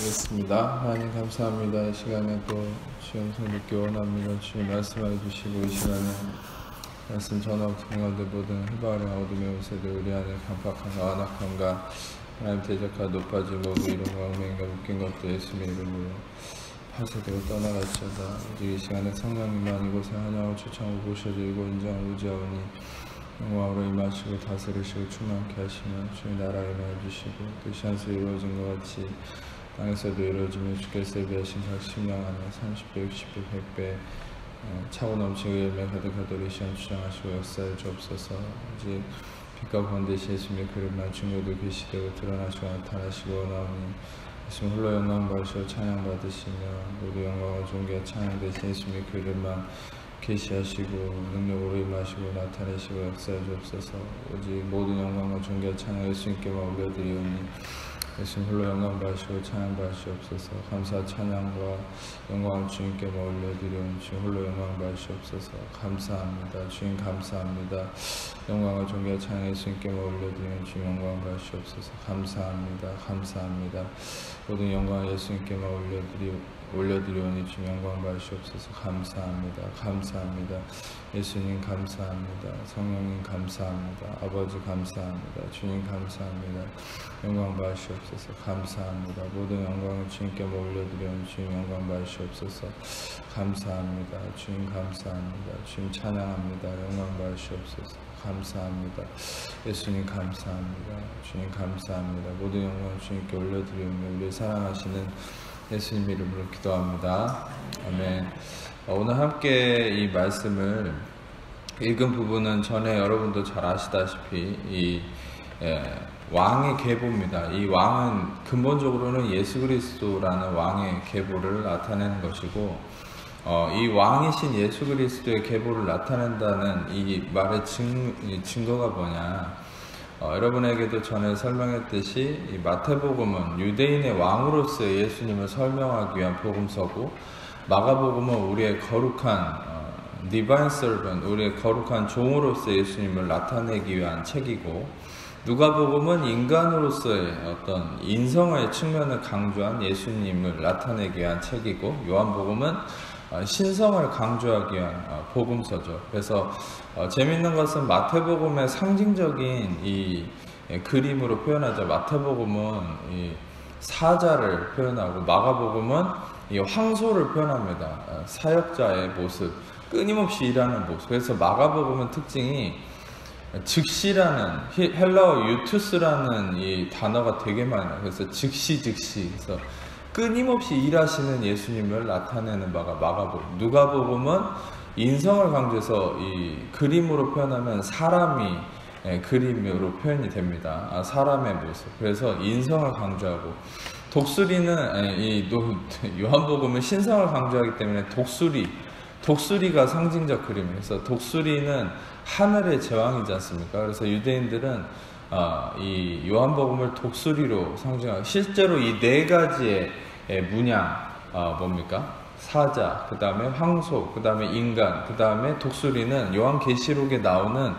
기도하겠습니다. 하나님 감사합니다. 이 시간에 또 주님 성도께 원합니다. 주님 말씀해 주시고 이 시간에 말씀 전하 가운데 모든 해바라기 어둠의 요새들 우리 안에 강팍함과 완악함과 하나님 대적과 높아진 모두 이름과 엉맹과 묶인 것도 예수님 이름으로 파쇄되고 떠나갈지어다. 오직 이 시간에 성령님만 이곳에 환영하고 초청하고 보셔드리고 인정하고 의지하오니 영광으로 임하시고 다스리시고 충만케 하시며 주의 나라 임하여 주시고 뜻이 한수 이루어진 것 같이 땅에서도 이루어지며 주께서 예비하신 각 심령 안에 30배, 60배, 100배 차고 넘치고 열매 가득하도록 이 시간 주장하시고 역사에 주옵소서. 오직 빛과 권대시 예수님의 그릇만 중요도 계시되고 드러나시고 나타나시고 나오니 예수님 홀로 영광 받으시고 찬양 받으시며 모두 영광과 존귀와 찬양 대신 예수님의 그릇만 계시하시고 능력으로 임하시고 나타내시고 역사해 주옵소서. 오직 모든 영광과 존귀와 찬양 예수님께만 올려드리오니 예수님 홀로 영광 받으시고 찬양 받으시옵소서. 감사 찬양과 영광을 주님께만 올려드리오니 주님 홀로 영광 받으시옵소서. 감사합니다. 주님 감사합니다. 영광과 존귀와 찬양 예수님께만 올려드리오니 주님 영광 받으시옵소서. 감사합니다. 감사합니다. 모든 영광 예수님께만 올려드리오니 주님 영광 받으시옵소서. 감사합니다. 감사합니다. 예수님 감사합니다. 성령님 감사합니다. 아버지 감사합니다. 주님 감사합니다. 영광 받으시옵소서. 감사합니다. 모든 영광을 주님께만 올려드리오니 주님 영광 받으시옵소서. 감사합니다. 주님 감사합니다. 주님 찬양합니다. 영광 받으시옵소서. 감사합니다. 예수님 감사합니다. 주님 감사합니다. 모든 영광을 주님께 올려드리오며 우리 사랑하시는 예수님 이름으로 기도합니다. 아멘. 오늘 함께 이 말씀을 읽은 부분은 전에 여러분도 잘 아시다시피 이 왕의 계보입니다. 이 왕은 근본적으로는 예수 그리스도라는 왕의 계보를 나타내는 것이고 이 왕이신 예수 그리스도의 계보를 나타낸다는 이 말의 증거가 뭐냐, 여러분에게도 전에 설명했듯이 이 마태복음은 유대인의 왕으로서의 예수님을 설명하기 위한 복음서고, 마가복음은 우리의 거룩한 Divine Servant, 우리의 거룩한 종으로서 예수님을 나타내기 위한 책이고, 누가복음은 인간으로서의 어떤 인성의 측면을 강조한 예수님을 나타내기 위한 책이고, 요한복음은 신성을 강조하기 위한 복음서죠. 그래서 재밌는 것은 마태복음의 상징적인 이 그림으로 표현하죠. 마태복음은 이 사자를 표현하고, 마가복음은 이 황소를 표현합니다. 사역자의 모습, 끊임없이 일하는 모습. 그래서 마가복음은 특징이 즉시라는, 헬라어 유투스라는 이 단어가 되게 많아요. 그래서 즉시. 그래서 끊임없이 일하시는 예수님을 나타내는 바가 마가복음. 누가복음은 인성을 강조해서 이 그림으로 표현하면 사람이 그림으로 표현이 됩니다. 사람의 모습. 그래서 인성을 강조하고, 독수리는 이 요한복음은 신성을 강조하기 때문에 독수리가 상징적 그림이에요. 그래서 독수리는 하늘의 제왕이지 않습니까? 그래서 유대인들은 이 요한복음을 독수리로 상징하고, 실제로 이 네 가지의 문양, 뭡니까? 사자, 그 다음에 황소, 그 다음에 인간, 그 다음에 독수리는 요한계시록에 나오는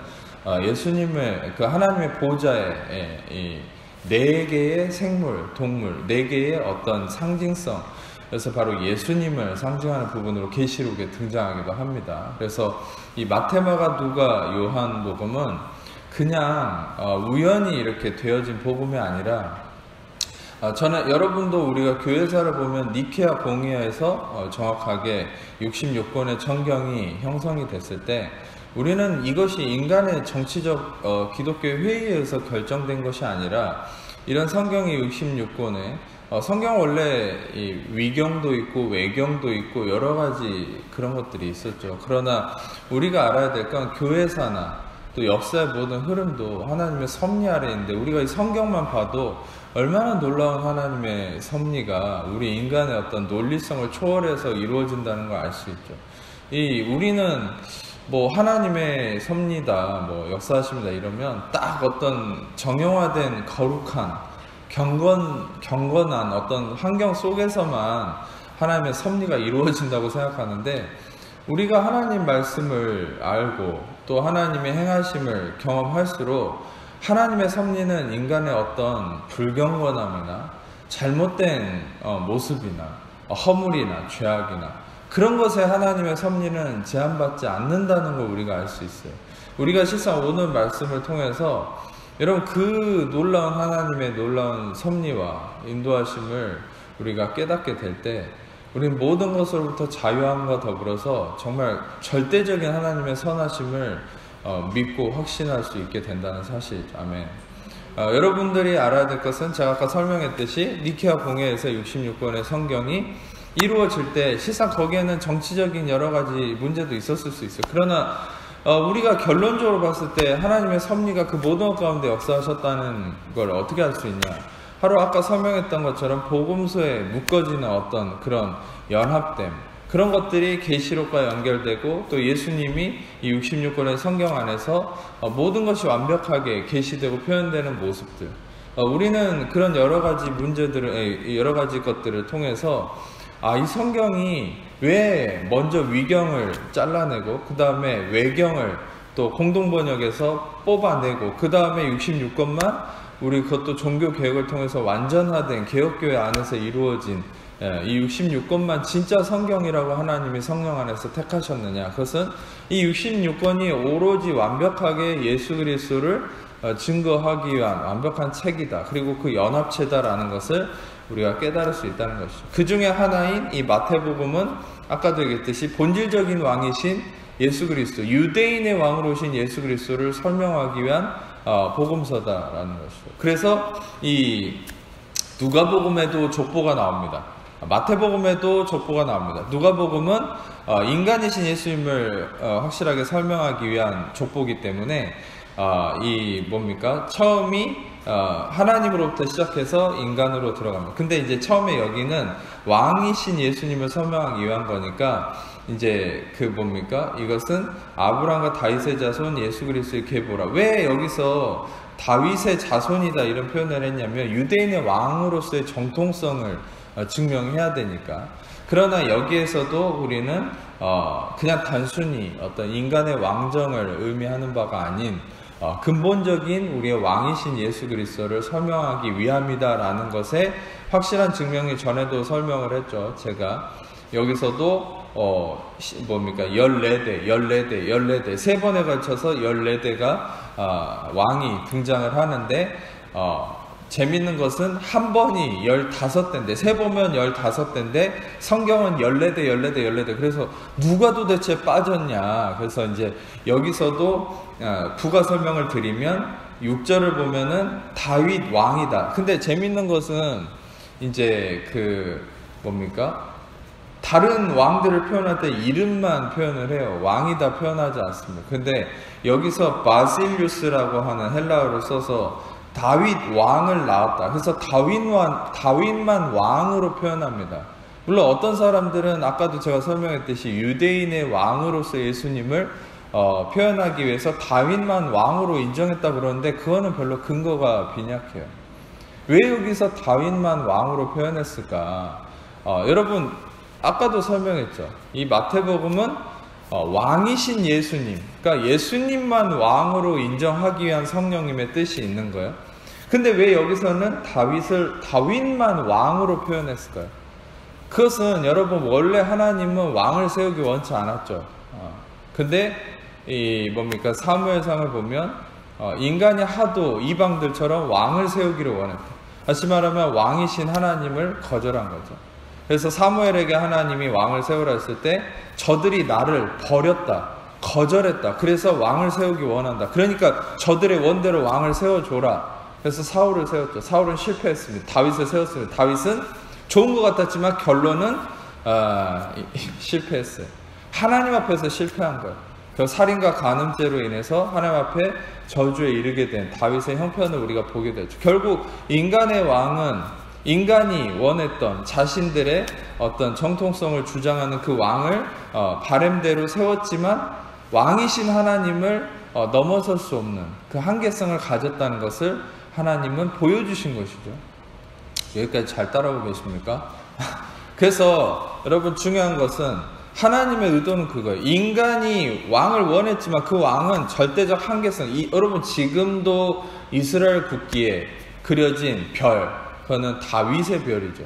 예수님의 그 하나님의 보좌의 이 네 개의 생물, 동물, 네 개의 어떤 상징성, 그래서 바로 예수님을 상징하는 부분으로 계시록에 등장하기도 합니다. 그래서 이 마태, 마가, 누가, 요한복음은 그냥 우연히 이렇게 되어진 복음이 아니라, 저는 여러분도 우리가 교회사를 보면 니케아 공의회에서 정확하게 66권의 성경이 형성이 됐을 때, 우리는 이것이 인간의 정치적 기독교 회의에 의해서 결정된 것이 아니라, 이런 성경이 66권에 성경 원래 이 위경도 있고 외경도 있고 여러 가지 그런 것들이 있었죠. 그러나 우리가 알아야 될 건 교회사나 또 역사의 모든 흐름도 하나님의 섭리 아래 있는데, 우리가 이 성경만 봐도 얼마나 놀라운 하나님의 섭리가 우리 인간의 어떤 논리성을 초월해서 이루어진다는 걸 알 수 있죠. 우리는 뭐 하나님의 섭리다, 뭐 역사하십니다 이러면 딱 어떤 정형화된 거룩한 경건한 어떤 환경 속에서만 하나님의 섭리가 이루어진다고 생각하는데, 우리가 하나님 말씀을 알고 또 하나님의 행하심을 경험할수록 하나님의 섭리는 인간의 어떤 불경건함이나 잘못된 모습이나 허물이나 죄악이나 그런 것에 하나님의 섭리는 제한받지 않는다는 걸 우리가 알 수 있어요. 우리가 실상 오늘 말씀을 통해서 여러분 그 놀라운 하나님의 놀라운 섭리와 인도하심을 우리가 깨닫게 될 때 우리는 모든 것으로부터 자유함과 더불어서 정말 절대적인 하나님의 선하심을 믿고 확신할 수 있게 된다는 사실이죠. 아멘. 여러분들이 알아야 될 것은 제가 아까 설명했듯이 니케아 공회에서 66권의 성경이 이루어질 때 실상 거기에는 정치적인 여러 가지 문제도 있었을 수 있어요. 그러나 우리가 결론적으로 봤을 때 하나님의 섭리가 그 모든 것 가운데 역사하셨다는 걸 어떻게 알 수 있냐? 바로 아까 설명했던 것처럼 복음서에 묶어지는 어떤 그런 연합됨, 그런 것들이 계시록과 연결되고 또 예수님이 이 66권의 성경 안에서 모든 것이 완벽하게 계시되고 표현되는 모습들, 우리는 그런 여러 가지 문제들을, 여러 가지 것들을 통해서 이 성경이 왜 먼저 위경을 잘라내고 그 다음에 외경을 또 공동번역에서 뽑아내고 그 다음에 66권만 우리 그것도 종교개혁을 통해서 완전화된 개혁교회 안에서 이루어진 이 66권만 진짜 성경이라고 하나님이 성령 안에서 택하셨느냐? 그것은 이 66권이 오로지 완벽하게 예수 그리스도를 증거하기 위한 완벽한 책이다. 그리고 그 연합체다라는 것을 우리가 깨달을 수 있다는 것이죠. 그 중에 하나인 이 마태복음은 아까도 얘기했듯이 본질적인 왕이신 예수 그리스도, 유대인의 왕으로 오신 예수 그리스도를 설명하기 위한 복음서다라는 것이죠. 그래서 이 누가복음에도 족보가 나옵니다. 마태복음에도 족보가 나옵니다. 누가복음은 인간이신 예수님을 확실하게 설명하기 위한 족보이기 때문에 이 뭡니까? 처음이 하나님으로부터 시작해서 인간으로 들어갑니다. 근데 이제 처음에 여기는 왕이신 예수님을 설명하기 위한 거니까 이제 그 뭡니까? 이것은 아브라함과 다윗의 자손 예수 그리스도의 계보라. 왜 여기서 다윗의 자손이다 이런 표현을 했냐면 유대인의 왕으로서의 정통성을 증명해야 되니까. 그러나 여기에서도 우리는 그냥 단순히 어떤 인간의 왕정을 의미하는 바가 아닌 근본적인 우리의 왕이신 예수 그리스도를 설명하기 위함이다라는 것에 확실한 증명이 전에도 설명을 했죠. 제가 여기서도 뭡니까? 14대 세 번에 걸쳐서 14대가 왕이 등장을 하는데 재밌는 것은 한 번이 15대인데 세 번면 15대인데 성경은 14대 그래서 누가 도대체 빠졌냐. 그래서 이제 여기서도 부가 설명을 드리면 6절을 보면은 다윗 왕이다. 근데 재밌는 것은 이제 그 뭡니까? 다른 왕들을 표현할 때 이름만 표현을 해요. 왕이다 표현하지 않습니다. 근데 여기서 바실류스라고 하는 헬라어를 써서 다윗 왕을 낳았다. 그래서 다윗만 왕으로 표현합니다. 물론 어떤 사람들은 아까도 제가 설명했듯이 유대인의 왕으로서 예수님을 표현하기 위해서 다윗만 왕으로 인정했다 그러는데 그거는 별로 근거가 빈약해요. 왜 여기서 다윗만 왕으로 표현했을까? 여러분 아까도 설명했죠. 이 마태복음은 왕이신 예수님, 그러니까 예수님만 왕으로 인정하기 위한 성령님의 뜻이 있는 거예요. 근데 왜 여기서는 다윗만 왕으로 표현했을까요? 그것은 여러분 원래 하나님은 왕을 세우기 원치 않았죠. 근데 이 뭡니까? 사무엘상을 보면 인간이 하도 이방들처럼 왕을 세우기를 원했다. 다시 말하면 왕이신 하나님을 거절한 거죠. 그래서 사무엘에게 하나님이 왕을 세우라 했을 때 저들이 나를 버렸다, 거절했다. 그래서 왕을 세우기 원한다. 그러니까 저들의 원대로 왕을 세워줘라. 그래서 사울을 세웠죠. 사울은 실패했습니다. 다윗을 세웠습니다. 다윗은 좋은 것 같았지만 결론은 실패했어요. 하나님 앞에서 실패한 거예요. 그 살인과 간음죄로 인해서 하나님 앞에 저주에 이르게 된 다윗의 형편을 우리가 보게 되죠. 결국 인간의 왕은 인간이 원했던 자신들의 어떤 정통성을 주장하는 그 왕을 바램대로 세웠지만 왕이신 하나님을 넘어설 수 없는 그 한계성을 가졌다는 것을 하나님은 보여주신 것이죠. 여기까지 잘 따라오고 계십니까? 그래서 여러분 중요한 것은 하나님의 의도는 그거예요. 인간이 왕을 원했지만 그 왕은 절대적 한계성. 여러분 지금도 이스라엘 국기에 그려진 별, 그거는 다윗의 별이죠.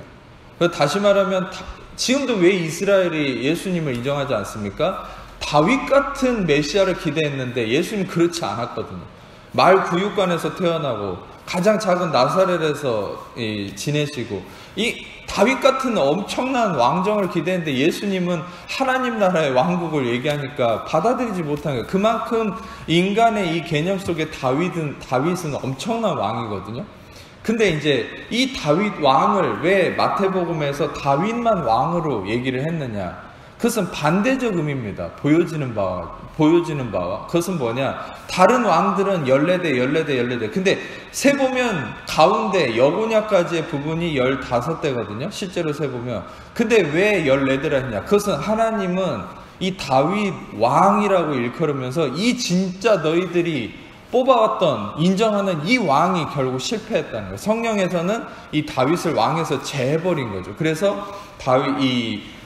다시 말하면 지금도 왜 이스라엘이 예수님을 인정하지 않습니까? 다윗 같은 메시아를 기대했는데 예수님 그렇지 않았거든요. 마을 구육관에서 태어나고 가장 작은 나사렛에서 지내시고 이 다윗 같은 엄청난 왕정을 기대했는데 예수님은 하나님 나라의 왕국을 얘기하니까 받아들이지 못한 거예요. 그만큼 인간의 이 개념 속에 다윗은 엄청난 왕이거든요. 근데 이제 이 다윗 왕을 왜 마태복음에서 다윗만 왕으로 얘기를 했느냐? 그것은 반대적 의미입니다. 보여지는 바와. 그것은 뭐냐? 다른 왕들은 14대. 근데 세보면 가운데 여고냐까지의 부분이 15대거든요. 실제로 세보면. 근데 왜 14대라 했냐? 그것은 하나님은 이 다윗 왕이라고 일컬으면서 이 진짜 너희들이 뽑아왔던 인정하는 이 왕이 결국 실패했다는 거예요. 성령에서는 이 다윗을 왕에서 제해버린 거죠. 그래서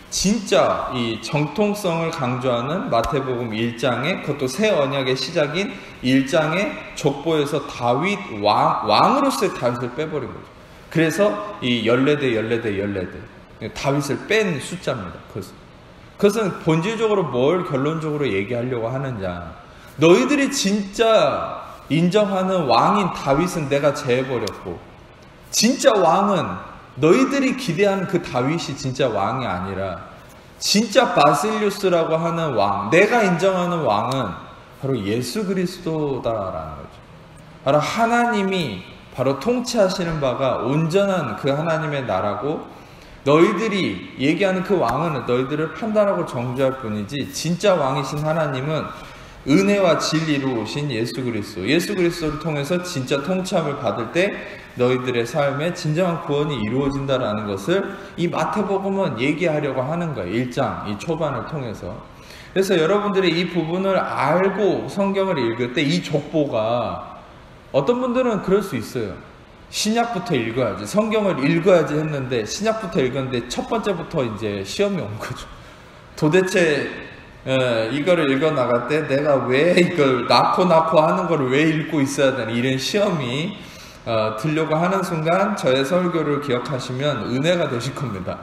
진짜 이 정통성을 강조하는 마태복음 1장에 그것도 새 언약의 시작인 1장의 족보에서 다윗 왕으로서의 다윗을 빼버린 거죠. 그래서 이 14대 다윗을 뺀 숫자입니다. 그것은 본질적으로 뭘 결론적으로 얘기하려고 하느냐, 너희들이 진짜 인정하는 왕인 다윗은 내가 제해버렸고 진짜 왕은 너희들이 기대하는 그 다윗이 진짜 왕이 아니라 진짜 바실리우스라고 하는 왕, 내가 인정하는 왕은 바로 예수 그리스도다라는 거죠. 바로 하나님이 바로 통치하시는 바가 온전한 그 하나님의 나라고, 너희들이 얘기하는 그 왕은 너희들을 판단하고 정죄할 뿐이지 진짜 왕이신 하나님은 은혜와 진리로 오신 예수 그리스도를 통해서 진짜 통치함을 받을 때 너희들의 삶에 진정한 구원이 이루어진다라는 것을 이 마태복음은 얘기하려고 하는 거예요. 1장 이 초반을 통해서. 그래서 여러분들이 이 부분을 알고 성경을 읽을 때 이 족보가, 어떤 분들은 그럴 수 있어요. 신약부터 읽어야지, 성경을 읽어야지 했는데 신약부터 읽었는데 첫 번째부터 이제 시험이 온 거죠. 도대체 이거를 읽어 나갈 때 내가 왜 이걸 낳고 하는 거를 왜 읽고 있어야 되나, 이런 시험이 들려고 하는 순간 저의 설교를 기억하시면 은혜가 되실 겁니다.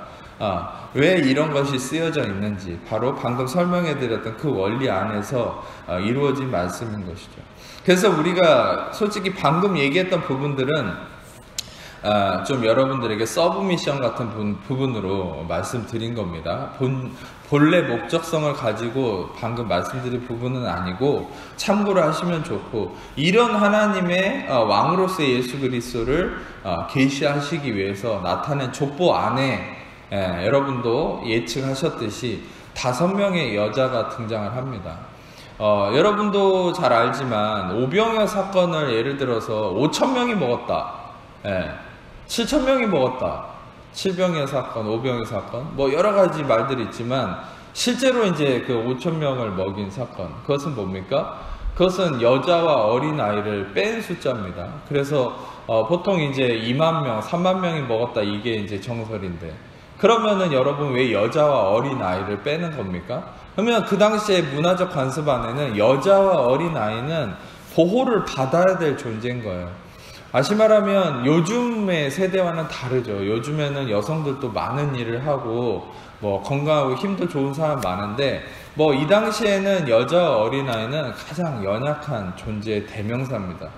왜 이런 것이 쓰여져 있는지 바로 방금 설명해 드렸던 그 원리 안에서 이루어진 말씀인 것이죠. 그래서 우리가 솔직히 방금 얘기했던 부분들은 좀 여러분들에게 서브미션 같은 부분으로 말씀드린 겁니다. 본래 목적성을 가지고 방금 말씀드린 부분은 아니고 참고를 하시면 좋고, 이런 하나님의 왕으로서의 예수 그리스도를 계시하시기 위해서 나타낸 족보 안에 여러분도 예측하셨듯이 5명의 여자가 등장을 합니다. 여러분도 잘 알지만 오병이어 사건을 예를 들어서 5,000명이 먹었다, 7,000명이 먹었다, 7병이어 사건, 5병이어 사건, 뭐 여러 가지 말들이 있지만 실제로 이제 그 5,000명을 먹인 사건, 그것은 뭡니까? 그것은 여자와 어린 아이를 뺀 숫자입니다. 그래서 보통 이제 2만 명, 3만 명이 먹었다, 이게 이제 정설인데, 그러면은 여러분 왜 여자와 어린 아이를 빼는 겁니까? 그러면 그 당시에 문화적 관습 안에는 여자와 어린 아이는 보호를 받아야 될 존재인 거예요. 다시 말하면 요즘의 세대와는 다르죠. 요즘에는 여성들도 많은 일을 하고 뭐 건강하고 힘도 좋은 사람 많은데, 뭐 이 당시에는 여자와 어린아이는 가장 연약한 존재의 대명사입니다.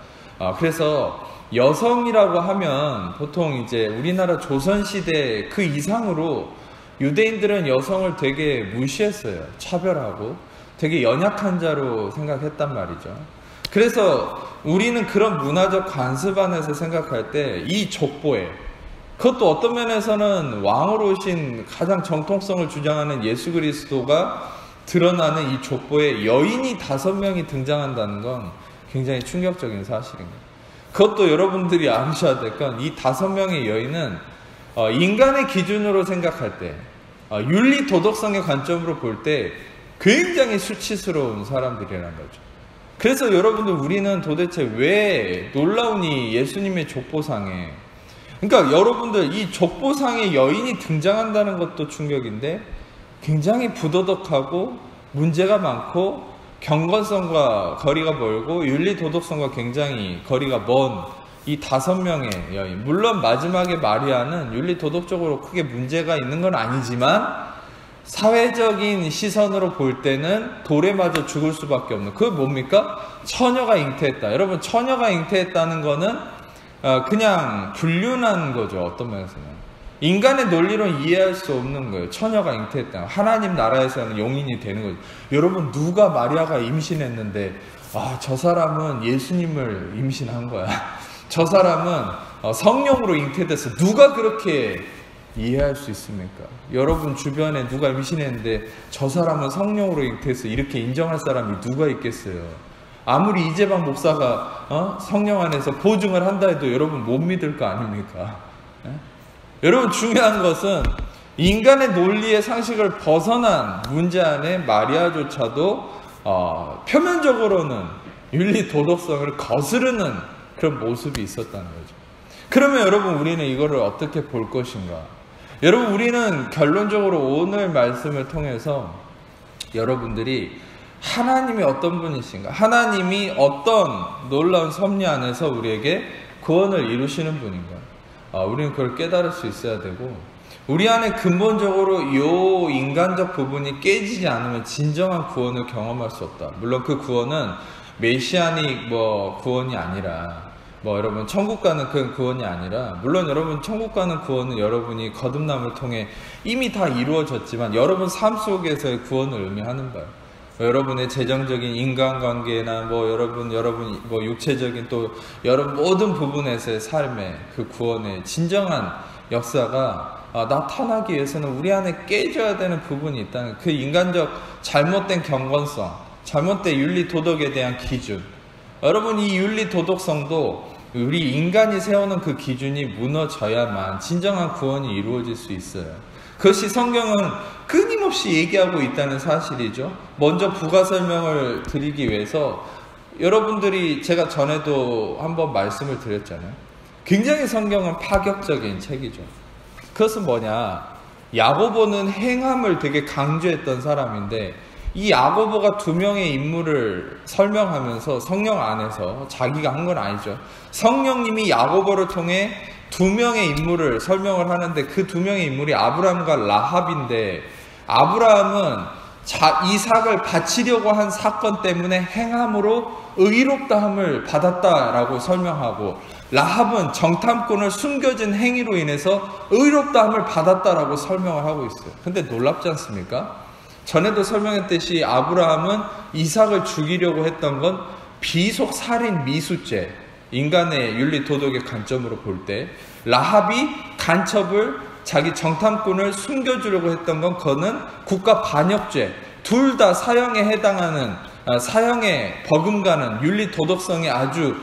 그래서 여성이라고 하면 보통 이제 우리나라 조선시대 그 이상으로 유대인들은 여성을 되게 무시했어요. 차별하고 되게 연약한 자로 생각했단 말이죠. 그래서 우리는 그런 문화적 관습 안에서 생각할 때 이 족보에, 그것도 어떤 면에서는 왕으로 오신 가장 정통성을 주장하는 예수 그리스도가 드러나는 이 족보에 여인이 5명이 등장한다는 건 굉장히 충격적인 사실입니다. 그것도 여러분들이 아셔야 될 건, 이 5명의 여인은 인간의 기준으로 생각할 때, 윤리 도덕성의 관점으로 볼 때 굉장히 수치스러운 사람들이라는 거죠. 그래서 여러분들, 우리는 도대체 왜 놀라운 이 예수님의 족보상에, 그러니까 여러분들 이 족보상에 여인이 등장한다는 것도 충격인데 굉장히 부도덕하고 문제가 많고 경건성과 거리가 멀고 윤리 도덕성과 굉장히 거리가 먼 이 5명의 여인, 물론 마지막에 마리아는 윤리 도덕적으로 크게 문제가 있는 건 아니지만 사회적인 시선으로 볼 때는 돌에 맞아 죽을 수밖에 없는, 그게 뭡니까? 처녀가 잉태했다. 여러분, 처녀가 잉태했다는 거는 그냥 불륜한 거죠. 어떤 면에서는 인간의 논리로 이해할 수 없는 거예요. 처녀가 잉태했다. 하나님 나라에서는 용인이 되는 거죠. 여러분, 누가 마리아가 임신했는데 저 사람은 예수님을 임신한 거야, 저 사람은 성령으로 잉태돼서, 누가 그렇게 이해할 수 있습니까? 여러분 주변에 누가 임신했는데 저 사람은 성령으로 잉태해서 이렇게 인정할 사람이 누가 있겠어요? 아무리 이재방 목사가 성령 안에서 보증을 한다 해도 여러분 못 믿을 거 아닙니까? 여러분, 중요한 것은 인간의 논리의 상식을 벗어난 문제 안에 마리아조차도 표면적으로는 윤리 도덕성을 거스르는 그런 모습이 있었다는 거죠. 그러면 여러분, 우리는 이거를 어떻게 볼 것인가? 여러분, 우리는 결론적으로 오늘 말씀을 통해서 여러분들이 하나님이 어떤 분이신가, 하나님이 어떤 놀라운 섭리 안에서 우리에게 구원을 이루시는 분인가, 우리는 그걸 깨달을 수 있어야 되고, 우리 안에 근본적으로 이 인간적 부분이 깨지지 않으면 진정한 구원을 경험할 수 없다. 물론 그 구원은 메시아닉 구원이 아니라, 여러분 천국 가는 그 구원이 아니라, 물론 여러분 천국 가는 구원은 여러분이 거듭남을 통해 이미 다 이루어졌지만 여러분 삶 속에서의 구원을 의미하는 바예요. 여러분의 재정적인 인간관계나 여러분 육체적인 또 여러분 모든 부분에서의 삶의 그 구원의 진정한 역사가 나타나기 위해서는 우리 안에 깨져야 되는 부분이 있다는, 그 인간적 잘못된 경건성, 잘못된 윤리 도덕에 대한 기준. 여러분, 이 윤리 도덕성도 우리 인간이 세우는 그 기준이 무너져야만 진정한 구원이 이루어질 수 있어요. 그것이 성경은 끊임없이 얘기하고 있다는 사실이죠. 먼저 부가 설명을 드리기 위해서, 여러분들이 제가 전에도 한번 말씀을 드렸잖아요. 굉장히 성경은 파격적인 책이죠. 그것은 뭐냐, 야고보는 행함을 되게 강조했던 사람인데, 이 야고보가 2명의 인물을 설명하면서 성령 안에서 자기가 한 건 아니죠. 성령님이 야고보를 통해 2명의 인물을 설명을 하는데, 그 2명의 인물이 아브라함과 라합인데, 아브라함은 이삭을 바치려고 한 사건 때문에 행함으로 의롭다함을 받았다라고 설명하고, 라합은 정탐꾼을 숨겨진 행위로 인해서 의롭다함을 받았다라고 설명을 하고 있어요. 근데 놀랍지 않습니까? 전에도 설명했듯이 아브라함은 이삭을 죽이려고 했던 건 비속 살인 미수죄, 인간의 윤리 도덕의 관점으로 볼 때, 라합이 간첩을, 자기 정탐꾼을 숨겨주려고 했던 건 그거는 국가 반역죄, 둘 다 사형에 해당하는, 사형에 버금가는 윤리 도덕성이 아주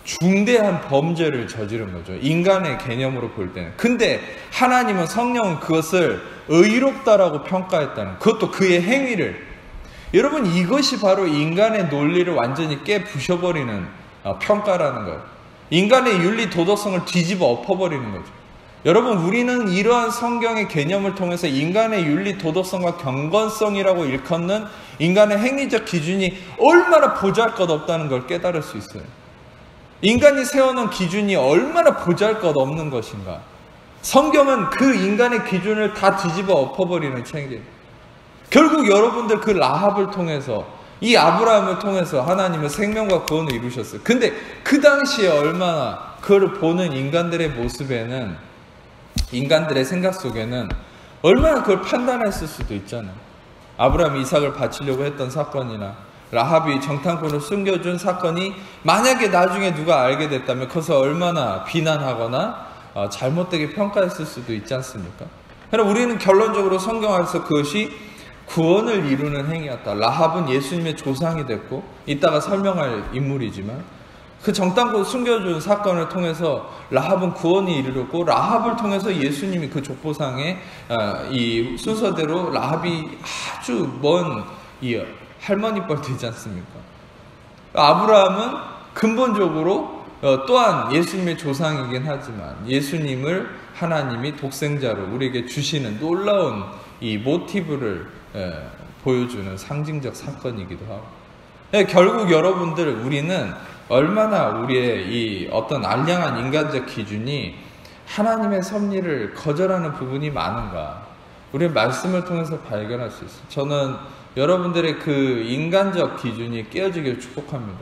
중대한 범죄를 저지른 거죠. 인간의 개념으로 볼 때는. 근데 하나님은, 성령은 그것을 의롭다라고 평가했다는, 그것도 그의 행위를. 여러분, 이것이 바로 인간의 논리를 완전히 깨부셔버리는 평가라는 거예요. 인간의 윤리 도덕성을 뒤집어 엎어버리는 거죠. 여러분, 우리는 이러한 성경의 개념을 통해서 인간의 윤리 도덕성과 경건성이라고 일컫는 인간의 행위적 기준이 얼마나 보잘것없다는 걸 깨달을 수 있어요. 인간이 세워놓은 기준이 얼마나 보잘것없는 것인가. 성경은 그 인간의 기준을 다 뒤집어 엎어버리는 책이에요. 결국 여러분들 그 라합을 통해서, 이 아브라함을 통해서 하나님은 생명과 구원을 이루셨어요. 근데 그 당시에 얼마나 그걸 보는 인간들의 모습에는, 인간들의 생각 속에는 얼마나 그걸 판단했을 수도 있잖아요. 아브라함이 이삭을 바치려고 했던 사건이나 라합이 정탐꾼을 숨겨준 사건이 만약에 나중에 누가 알게 됐다면 그것을 얼마나 비난하거나 잘못되게 평가했을 수도 있지 않습니까? 그러나 우리는 결론적으로 성경 안에서 그것이 구원을 이루는 행위였다. 라합은 예수님의 조상이 됐고, 이따가 설명할 인물이지만, 그 정탐꾼 숨겨준 사건을 통해서 라합은 구원이 이르렀고, 라합을 통해서 예수님이 그 족보상에 이 순서대로 라합이 아주 먼 이 할머니 뻘 되지 않습니까? 아브라함은 근본적으로 또한 예수님의 조상이긴 하지만 예수님을 하나님이 독생자로 우리에게 주시는 놀라운 이 모티브를 보여주는 상징적 사건이기도 하고, 결국 여러분들, 우리는 얼마나 우리의 이 어떤 알량한 인간적 기준이 하나님의 섭리를 거절하는 부분이 많은가, 우리의 말씀을 통해서 발견할 수 있어요. 저는 여러분들의 그 인간적 기준이 깨어지기를 축복합니다.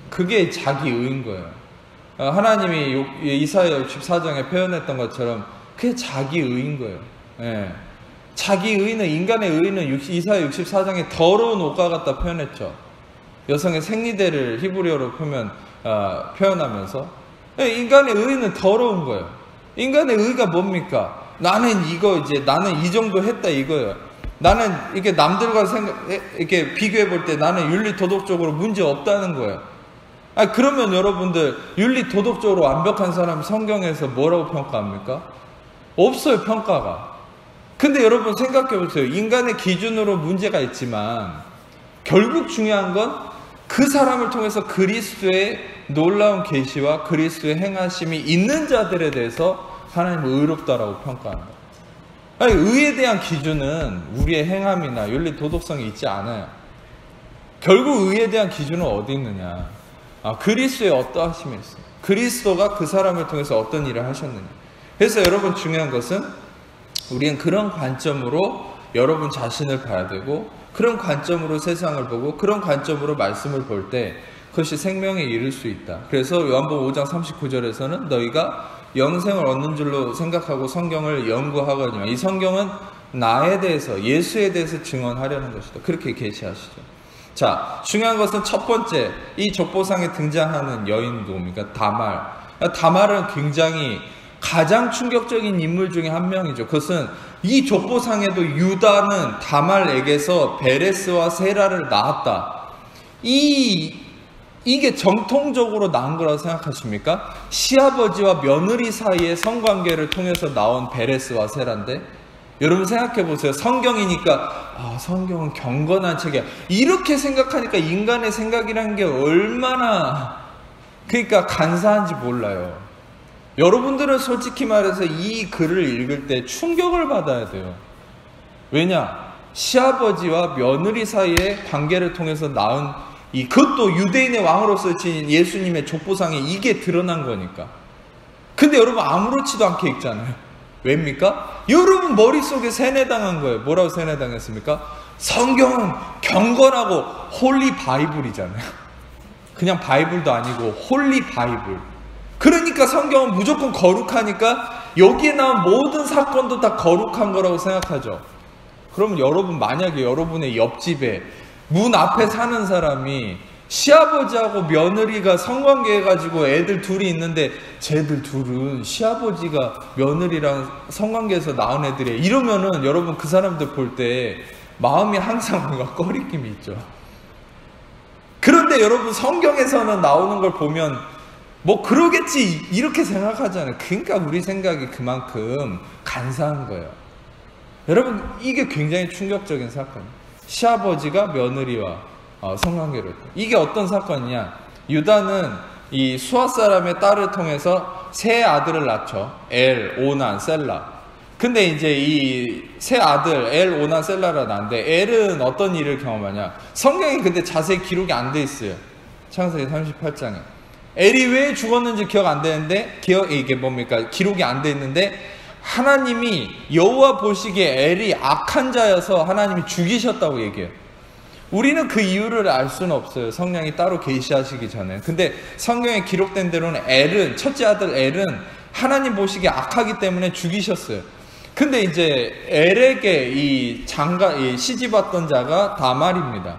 그게 자기 의인 거예요. 하나님이 이사야 64장에 표현했던 것처럼 그게 자기 의인 거예요. 예. 자기 의는, 인간의 의는 이사야 64장에 더러운 옷과 같다 표현했죠. 여성의 생리대를 히브리어로 표현하면서 인간의 의는 더러운 거예요. 인간의 의가 뭡니까? 나는 이 정도 했다 이거예요. 나는 이렇게 남들과 이렇게 비교해 볼 때 나는 윤리 도덕적으로 문제 없다는 거예요. 그러면 여러분들 윤리 도덕적으로 완벽한 사람 성경에서 뭐라고 평가합니까? 없어요, 평가가. 근데 여러분 생각해 보세요. 인간의 기준으로 문제가 있지만 결국 중요한 건 그 사람을 통해서 그리스도의 놀라운 계시와 그리스도의 행하심이 있는 자들에 대해서 하나님은 의롭다라고 평가하는 거예요. 의에 대한 기준은 우리의 행함이나 윤리 도덕성이 있지 않아요. 결국 의에 대한 기준은 어디 있느냐? 그리스도의 어떠하심이 있어요. 그리스도가 그 사람을 통해서 어떤 일을 하셨느냐. 그래서 여러분 중요한 것은 우리는 그런 관점으로 여러분 자신을 봐야 되고, 그런 관점으로 세상을 보고, 그런 관점으로 말씀을 볼 때 그것이 생명에 이를 수 있다. 그래서 요한복음 5장 39절에서는 너희가 영생을 얻는 줄로 생각하고 성경을 연구하거니와 이 성경은 나에 대해서, 예수에 대해서 증언하려는 것이다. 그렇게 계시하시죠. 자, 중요한 것은 첫 번째, 이 족보상에 등장하는 여인 누굽니까? 다말. 다말은 굉장히 가장 충격적인 인물 중에 한 명이죠. 그것은 이 족보상에도 유다는 다말에게서 베레스와 세라를 낳았다. 이게 정통적으로 낳은 거라고 생각하십니까? 시아버지와 며느리 사이의 성관계를 통해서 나온 베레스와 세라인데, 여러분 생각해 보세요. 성경이니까 성경은 경건한 책이야, 이렇게 생각하니까 인간의 생각이라는 게 얼마나 간사한지 몰라요. 여러분들은 솔직히 말해서 이 글을 읽을 때 충격을 받아야 돼요. 왜냐? 시아버지와 며느리 사이의 관계를 통해서 낳은 그것도 유대인의 왕으로서 지닌 예수님의 족보상에 이게 드러난 거니까. 근데 여러분 아무렇지도 않게 읽잖아요. 왜입니까? 여러분 머릿속에 세뇌당한 거예요. 뭐라고 세뇌당했습니까? 성경은 경건하고 홀리 바이블이잖아요. 그냥 바이블도 아니고 홀리 바이블. 그러니까 성경은 무조건 거룩하니까 여기에 나온 모든 사건도 다 거룩한 거라고 생각하죠. 그러면 여러분 만약에 여러분의 옆집에 문 앞에 사는 사람이 시아버지하고 며느리가 성관계 해가지고 애들 둘이 있는데 쟤들 둘은 시아버지가 며느리랑 성관계에서 낳은 애들이에요, 이러면은 여러분 그 사람들 볼 때 마음이 항상 뭔가 꺼리낌이 있죠. 그런데 여러분 성경에서는 나오는 걸 보면 뭐 그러겠지 이렇게 생각하잖아요. 그러니까 우리 생각이 그만큼 간사한 거예요. 여러분 이게 굉장히 충격적인 사건이에요. 시아버지가 며느리와 성관계를 했다. 이게 어떤 사건이냐? 유다는 이 수아 사람의 딸을 통해서 세 아들을 낳죠. 엘, 오난, 셀라. 근데 이제 이 세 아들 엘, 오난, 셀라를 낳는데 엘은 어떤 일을 경험하냐? 성경이 근데 자세히 기록이 안 돼 있어요. 창세기 38장에. 엘이 왜 죽었는지 기억 안 되는데, 이게 뭡니까? 기록이 안 돼 있는데, 하나님이 여호와 보시기에 엘이 악한 자여서 하나님이 죽이셨다고 얘기해요. 우리는 그 이유를 알 수는 없어요. 성령이 따로 계시하시기 전에. 근데 성경에 기록된 대로는 엘은, 첫째 아들 엘은 하나님 보시기에 악하기 때문에 죽이셨어요. 근데 이제 엘에게 이 시집왔던 자가 다말입니다.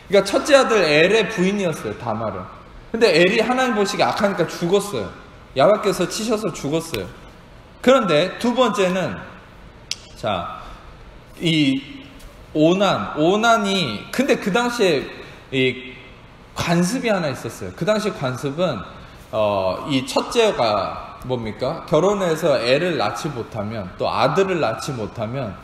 그러니까 첫째 아들 엘의 부인이었어요, 다말은. 근데 엘이 하나님 보시기에 악하니까 죽었어요. 야곱께서 치셔서 죽었어요. 그런데 두 번째는, 자, 이 오난이, 근데 그 당시에 이 관습이 하나 있었어요. 그 당시 관습은, 이 첫째가 뭡니까? 결혼해서 애를 낳지 못하면, 또 아들을 낳지 못하면,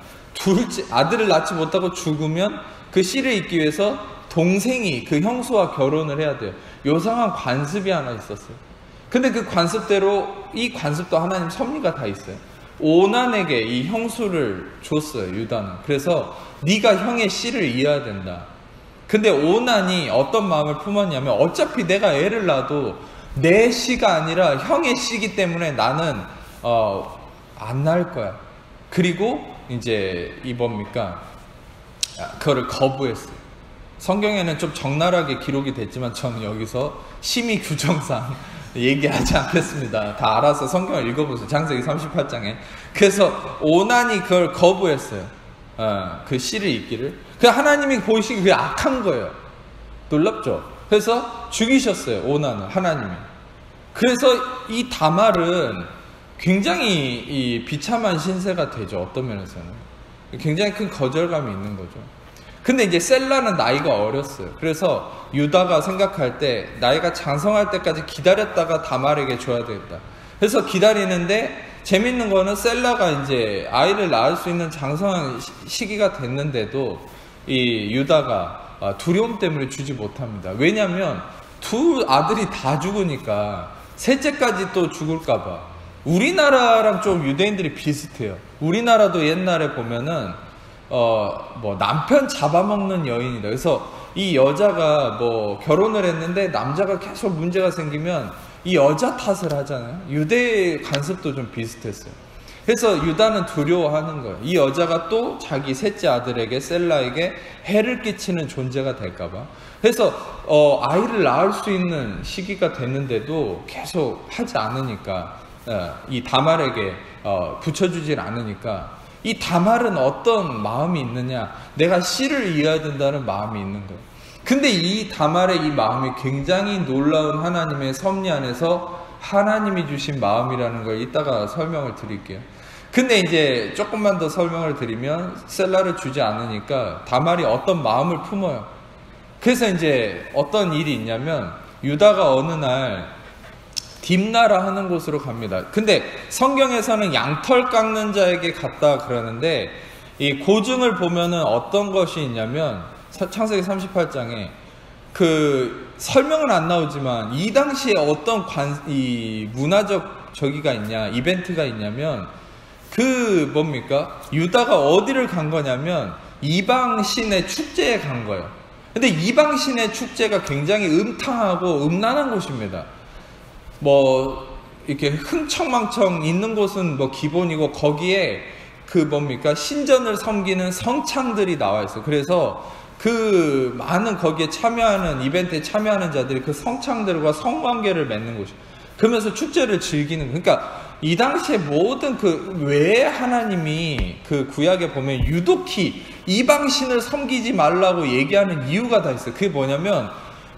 아들을 낳지 못하고 죽으면 그 씨를 잇기 위해서 동생이 그 형수와 결혼을 해야 돼요. 요상한 관습이 하나 있었어요. 근데 그 관습대로, 이 관습도 하나님 섭리가 다 있어요. 오난에게 이 형수를 줬어요, 유다는. 그래서 네가 형의 씨를 이어야 된다. 근데 오난이 어떤 마음을 품었냐면 어차피 내가 애를 낳아도 내 씨가 아니라 형의 씨기 때문에 나는 안 낳을 거야. 그리고 이제 뭡니까? 그거를 거부했어요. 성경에는 좀 적나라하게 기록이 됐지만 저는 여기서 심의 규정상 얘기하지 않겠습니다. 다 알아서 성경을 읽어보세요. 창세기 38장에. 그래서 오난이 그걸 거부했어요. 그 씨를 잇기를. 그 하나님이 보시기 그게 악한 거예요. 놀랍죠? 그래서 죽이셨어요. 오난을 하나님이. 그래서 이 다말은 굉장히 이 비참한 신세가 되죠. 어떤 면에서는 굉장히 큰 거절감이 있는 거죠. 근데 이제 셀라는 나이가 어렸어요. 그래서 유다가 생각할 때 나이가 장성할 때까지 기다렸다가 다말에게 줘야 되겠다. 그래서 기다리는데 재밌는 거는 셀라가 이제 아이를 낳을 수 있는 장성한 시기가 됐는데도 이 유다가 두려움 때문에 주지 못합니다. 왜냐하면 두 아들이 다 죽으니까 셋째까지 또 죽을까봐. 우리나라랑 좀 유대인들이 비슷해요. 우리나라도 옛날에 보면은 남편 잡아먹는 여인이다. 그래서 이 여자가 결혼을 했는데 남자가 계속 문제가 생기면 이 여자 탓을 하잖아요. 유대의 관습도 좀 비슷했어요. 그래서 유다는 두려워하는 거예요. 이 여자가 또 자기 셋째 아들에게 셀라에게 해를 끼치는 존재가 될까봐. 그래서 아이를 낳을 수 있는 시기가 됐는데도 계속 하지 않으니까 이 다말에게 붙여주질 않으니까 이 다말은 어떤 마음이 있느냐? 내가 씨를 이어야 된다는 마음이 있는 거예요. 근데 이 다말의 이 마음이 굉장히 놀라운 하나님의 섭리 안에서 하나님이 주신 마음이라는 걸 이따가 설명을 드릴게요. 근데 이제 조금만 더 설명을 드리면 셀라를 주지 않으니까 다말이 어떤 마음을 품어요. 그래서 이제 어떤 일이 있냐면 유다가 어느 날 딥나라 하는 곳으로 갑니다. 근데 성경에서는 양털 깎는 자에게 갔다 그러는데 이 고증을 보면은 어떤 것이 있냐면 창세기 38장에 그 설명은 안 나오지만 이 당시에 어떤 이 문화적 저기가 있냐, 이벤트가 있냐면 유다가 어디를 간 거냐면 이방 신의 축제에 간 거예요. 근데 이방 신의 축제가 굉장히 음탕하고 음란한 곳입니다. 이렇게 흥청망청 있는 곳은 기본이고 거기에 신전을 섬기는 성창들이 나와 있어요. 그래서 그 많은 거기에 참여하는 이벤트에 참여하는 자들이 그 성창들과 성관계를 맺는 곳이에요. 그러면서 축제를 즐기는 거예요. 그러니까 이 당시에 모든 왜 하나님이 그 구약에 보면 유독히 이방신을 섬기지 말라고 얘기하는 이유가 다 있어요. 그게 뭐냐면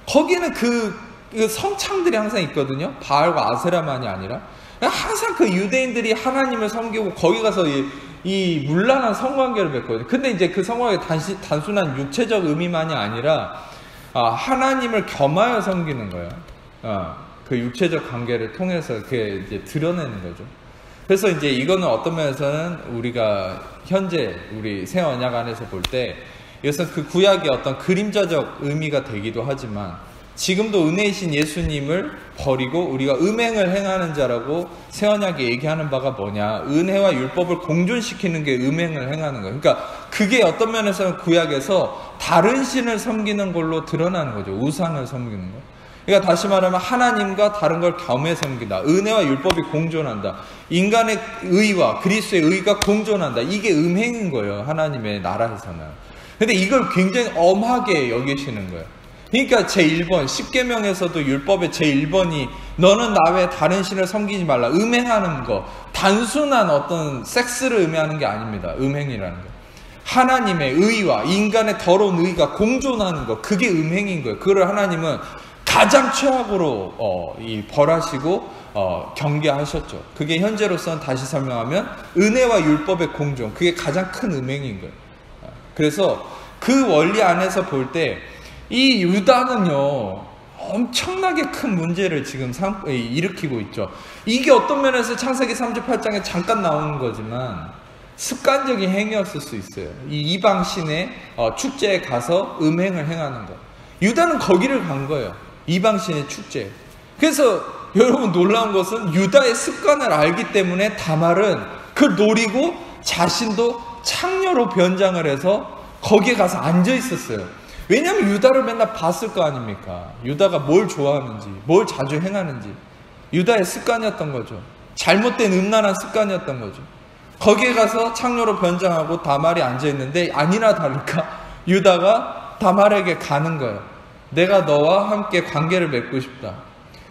거기는 그 성창들이 항상 있거든요. 바알과 아세라만이 아니라 항상 그 유대인들이 하나님을 섬기고 거기 가서 이 문란한 성관계를 맺거든요. 근데 이제 그 성관계 단순한 육체적 의미만이 아니라 하나님을 겸하여 섬기는 거예요. 그 육체적 관계를 통해서 그게 이제 드러내는 거죠. 그래서 이제 이거는 어떤 면에서는 우리가 현재 우리 새 언약 안에서 볼 때 이것은 그 구약의 어떤 그림자적 의미가 되기도 하지만 지금도 은혜이신 예수님을 버리고 우리가 음행을 행하는 자라고 새 언약에 얘기하는 바가 뭐냐? 은혜와 율법을 공존시키는 게 음행을 행하는 거예요. 그러니까 그게 어떤 면에서는 구약에서 다른 신을 섬기는 걸로 드러나는 거죠. 우상을 섬기는 거. 그러니까 다시 말하면 하나님과 다른 걸 겸해 섬기다. 은혜와 율법이 공존한다. 인간의 의와 그리스도의 의가 공존한다. 이게 음행인 거예요. 하나님의 나라에서는. 근데 이걸 굉장히 엄하게 여기시는 거예요. 그러니까 제1번 10계명에서도 율법의 제1번이 너는 나 외에 다른 신을 섬기지 말라. 음행하는 거. 단순한 어떤 섹스를 의미하는 게 아닙니다. 음행이라는 거. 하나님의 의와 인간의 더러운 의가 공존하는 거. 그게 음행인 거예요. 그걸 하나님은 가장 최악으로 벌하시고 경계하셨죠. 그게 현재로서는 다시 설명하면 은혜와 율법의 공존. 그게 가장 큰 음행인 거예요. 그래서 그 원리 안에서 볼 때 이 유다는요 엄청나게 큰 문제를 지금 일으키고 있죠. 이게 어떤 면에서 창세기 38장에 잠깐 나오는 거지만 습관적인 행위였을 수 있어요. 이 이방신의 축제에 가서 음행을 행하는 것. 유다는 거기를 간 거예요. 이방신의 축제. 그래서 여러분 놀라운 것은 유다의 습관을 알기 때문에 다말은 그걸 노리고 자신도 창녀로 변장을 해서 거기에 가서 앉아 있었어요. 왜냐하면 유다를 맨날 봤을 거 아닙니까? 유다가 뭘 좋아하는지, 뭘 자주 행하는지. 유다의 습관이었던 거죠. 잘못된 음란한 습관이었던 거죠. 거기에 가서 창녀로 변장하고 다말이 앉아있는데 아니나 다를까 유다가 다말에게 가는 거예요. 내가 너와 함께 관계를 맺고 싶다.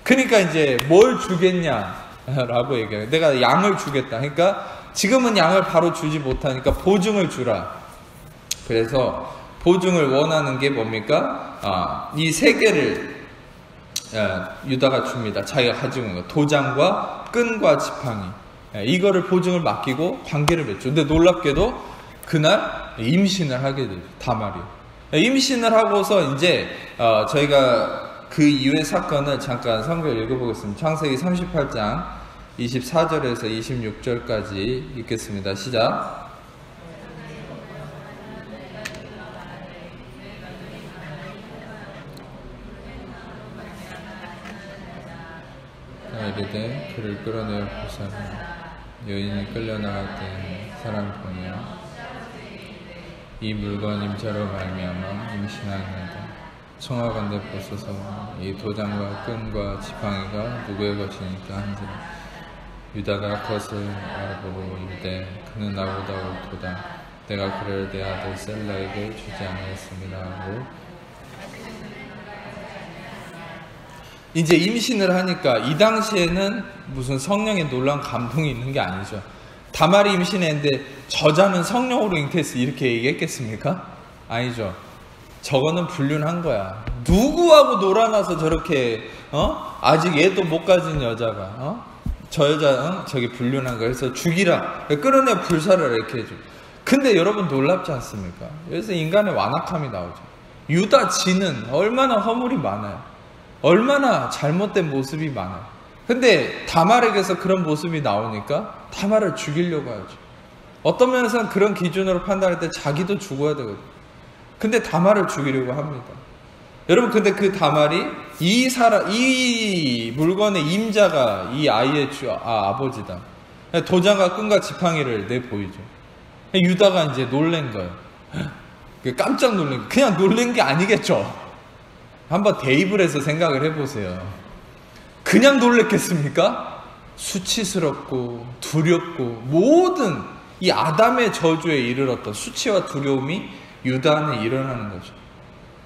그러니까 이제 뭘 주겠냐라고 얘기해요. 내가 양을 주겠다. 그러니까 지금은 양을 바로 주지 못하니까 보증을 주라. 그래서 보증을 원하는 게 뭡니까? 이 세 개를 유다가 줍니다. 자기가 가지고 있는 거. 도장과 끈과 지팡이. 이거를 보증을 맡기고 관계를 맺죠. 근데 놀랍게도 그날 임신을 하게 되죠. 다말이. 임신을 하고서 이제 저희가 그 이후의 사건을 잠깐 성경을 읽어보겠습니다. 창세기 38장 24절에서 26절까지 읽겠습니다. 시작. 이르되 그를 끌어내어 보사라. 여인이 끌려나갈 때 사람 보며 이 물건 임자로 말미암아 임신하였나이다. 청하건대 보소서. 이 도장과 끈과 지팡이가 누구의 것이니까 한지라. 유다가 그것을 알아보고 이르되 그는 나보다 옳도다. 내가 그를 내 아들 셀라에게 주지 않았습니다 하고 이제 임신을 하니까 이 당시에는 무슨 성령의 놀라운 감동이 있는 게 아니죠. 다말이 임신했는데 저자는 성령으로 잉태했어 이렇게 얘기했겠습니까? 아니죠. 저거는 불륜한 거야. 누구하고 놀아나서 저렇게 아직 얘도 못 가진 여자가 저 여자 저기 불륜한 거야. 그래서 죽이라. 끌어내 불사를 이렇게 해줘. 근데 여러분 놀랍지 않습니까? 여기서 인간의 완악함이 나오죠. 유다 지는 얼마나 허물이 많아요. 얼마나 잘못된 모습이 많아요. 근데 다말에게서 그런 모습이 나오니까 다말을 죽이려고 하죠. 어떤 면에서는 그런 기준으로 판단할 때 자기도 죽어야 되거든요. 근데 다말을 죽이려고 합니다. 여러분 근데 그 다말이 이 물건의 임자가 이 아이의 아버지다. 도장과 끈과 지팡이를 내보이죠. 유다가 이제 놀란 거예요. 깜짝 놀란 거예요. 그냥 놀란 게 아니겠죠. 한번 대입을 해서 생각을 해보세요. 그냥 놀랬겠습니까? 수치스럽고 두렵고 모든 이 아담의 저주에 이르렀던 수치와 두려움이 유다 안에 일어나는 거죠.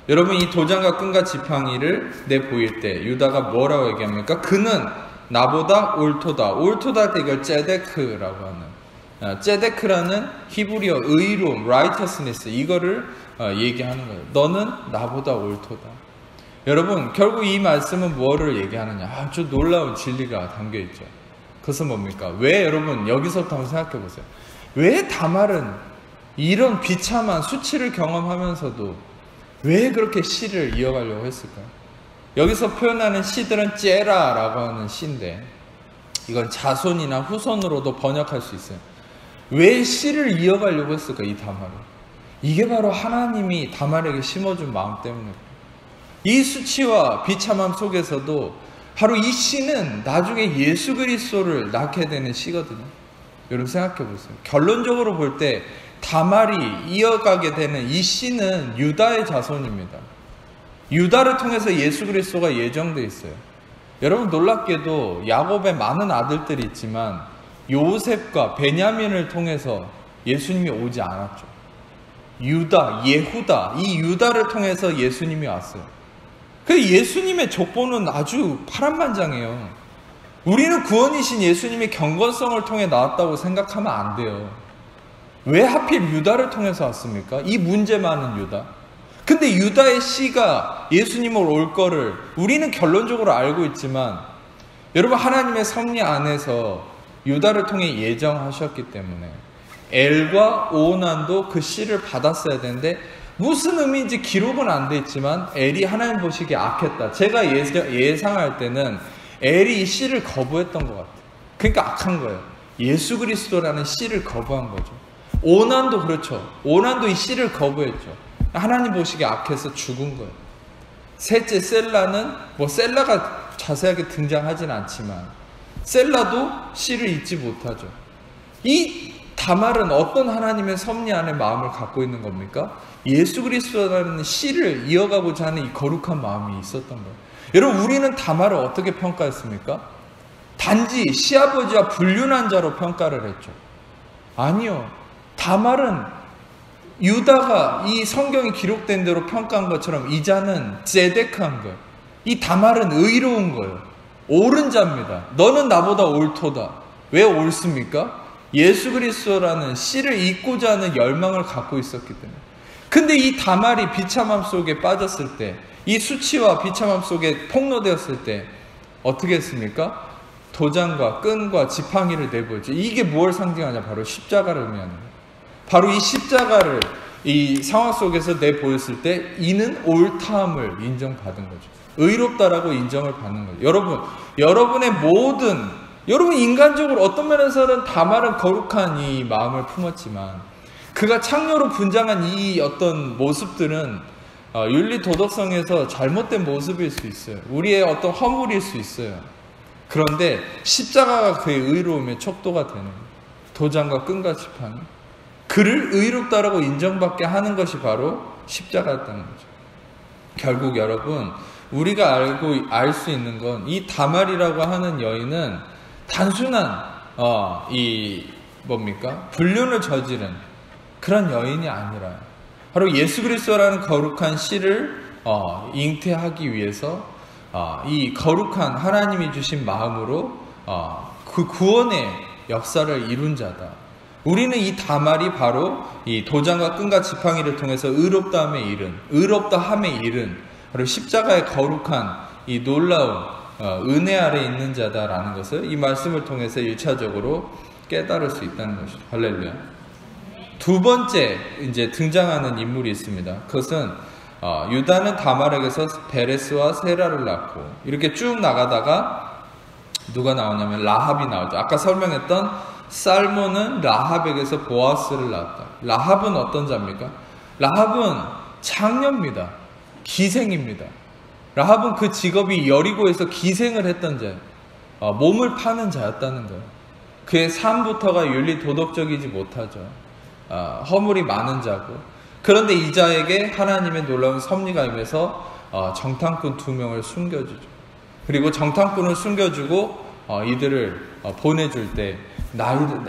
여러분 이 도장과 끈과 지팡이를 내보일 때 유다가 뭐라고 얘기합니까? 그는 나보다 옳도다. 옳도다 할 때 이걸 ጼ데크라고 하는 ጼ데크라는 히브리어 의로움, righteousness 이거를 얘기하는 거예요. 너는 나보다 옳도다. 여러분 결국 이 말씀은 뭐를 얘기하느냐? 아주 놀라운 진리가 담겨있죠. 그것은 뭡니까? 왜 여러분 여기서부터 한번 생각해 보세요. 왜 다말은 이런 비참한 수치를 경험하면서도 왜 그렇게 시를 이어가려고 했을까요? 여기서 표현하는 시들은 째라라고 하는 시인데 이건 자손이나 후손으로도 번역할 수 있어요. 왜 시를 이어가려고 했을까? 이 다말은. 이게 바로 하나님이 다말에게 심어준 마음 때문에 이 수치와 비참함 속에서도 바로 이 시는 나중에 예수 그리스도를 낳게 되는 시거든요. 여러분 생각해 보세요. 결론적으로 볼 때 다말이 이어가게 되는 이 시는 유다의 자손입니다. 유다를 통해서 예수 그리스도가 예정되어 있어요. 여러분 놀랍게도 야곱의 많은 아들들이 있지만 요셉과 베냐민을 통해서 예수님이 오지 않았죠. 유다, 예후다 이 유다를 통해서 예수님이 왔어요. 그 예수님의 족보는 아주 파란만장해요. 우리는 구원이신 예수님의 경건성을 통해 나왔다고 생각하면 안 돼요. 왜 하필 유다를 통해서 왔습니까? 이 문제 많은 유다. 근데 유다의 씨가 예수님을 올 거를 우리는 결론적으로 알고 있지만 여러분 하나님의 섭리 안에서 유다를 통해 예정하셨기 때문에 엘과 오난도 그 씨를 받았어야 되는데 무슨 의미인지 기록은 안 돼 있지만 엘이 하나님 보시기에 악했다. 제가 예상할 때는 엘이 이 씨를 거부했던 것 같아요. 그러니까 악한 거예요. 예수 그리스도라는 씨를 거부한 거죠. 오난도 그렇죠. 오난도 이 씨를 거부했죠. 하나님 보시기에 악해서 죽은 거예요. 셋째 셀라는 셀라가 자세하게 등장하진 않지만 셀라도 씨를 잊지 못하죠. 이 다말은 어떤 하나님의 섭리 안에 마음을 갖고 있는 겁니까? 예수 그리스도라는 씨를 이어가고자 하는 이 거룩한 마음이 있었던 거예요. 여러분, 우리는 다말을 어떻게 평가했습니까? 단지 시아버지와 불륜한 자로 평가를 했죠. 아니요. 다말은 유다가 이 성경이 기록된 대로 평가한 것처럼 이 자는 ጼ데크한 거예요. 이 다말은 의로운 거예요. 옳은 자입니다. 너는 나보다 옳도다. 왜 옳습니까? 예수 그리스도라는 씨를 잇고자 하는 열망을 갖고 있었기 때문에. 근데 이 다말이 비참함 속에 빠졌을 때, 이 수치와 비참함 속에 폭로되었을 때 어떻게 했습니까? 도장과 끈과 지팡이를 내보였죠. 이게 무엇을 상징하냐? 바로 십자가를 의미하는 거예요. 바로 이 십자가를 이 상황 속에서 내보였을 때 이는 옳다함을 인정받은 거죠. 의롭다라고 인정을 받는 거죠. 여러분의 여러분 인간적으로 어떤 면에서는 다말은 거룩한 이 마음을 품었지만 그가 창녀로 분장한 이 어떤 모습들은 윤리 도덕성에서 잘못된 모습일 수 있어요. 우리의 어떤 허물일 수 있어요. 그런데 십자가가 그의 의로움의 척도가 되는 거예요. 도장과 끈과 지팡이. 그를 의롭다라고 인정받게 하는 것이 바로 십자가였다는 거죠. 결국 여러분, 우리가 알 수 있는 건 이 다말이라고 하는 여인은 단순한 불륜을 저지른 그런 여인이 아니라 바로 예수 그리스도라는 거룩한 씨를 잉태하기 위해서 이 거룩한 하나님이 주신 마음으로 그 구원의 역사를 이룬 자다. 우리는 이 다말이 바로 이 도장과 끈과 지팡이를 통해서 의롭다함에 이른 바로 십자가의 거룩한 이 놀라운 은혜 아래 있는 자다라는 것을 이 말씀을 통해서 1차적으로 깨달을 수 있다는 것이죠. 할렐루야. 두 번째 이제 등장하는 인물이 있습니다. 그것은 유다는 다말에게서 베레스와 세라를 낳고 이렇게 쭉 나가다가 누가 나오냐면 라합이 나오죠. 아까 설명했던 살몬은 라합에게서 보아스를 낳았다. 라합은 어떤 자입니까? 라합은 창녀입니다. 기생입니다. 라합은 그 직업이 여리고에서 기생을 했던 자예요. 몸을 파는 자였다는 거예요. 그의 삶부터가 윤리 도덕적이지 못하죠. 허물이 많은 자고. 그런데 이 자에게 하나님의 놀라운 섭리가 임해서 정탐꾼 2명을 숨겨주죠. 그리고 정탐꾼을 숨겨주고 이들을 보내줄 때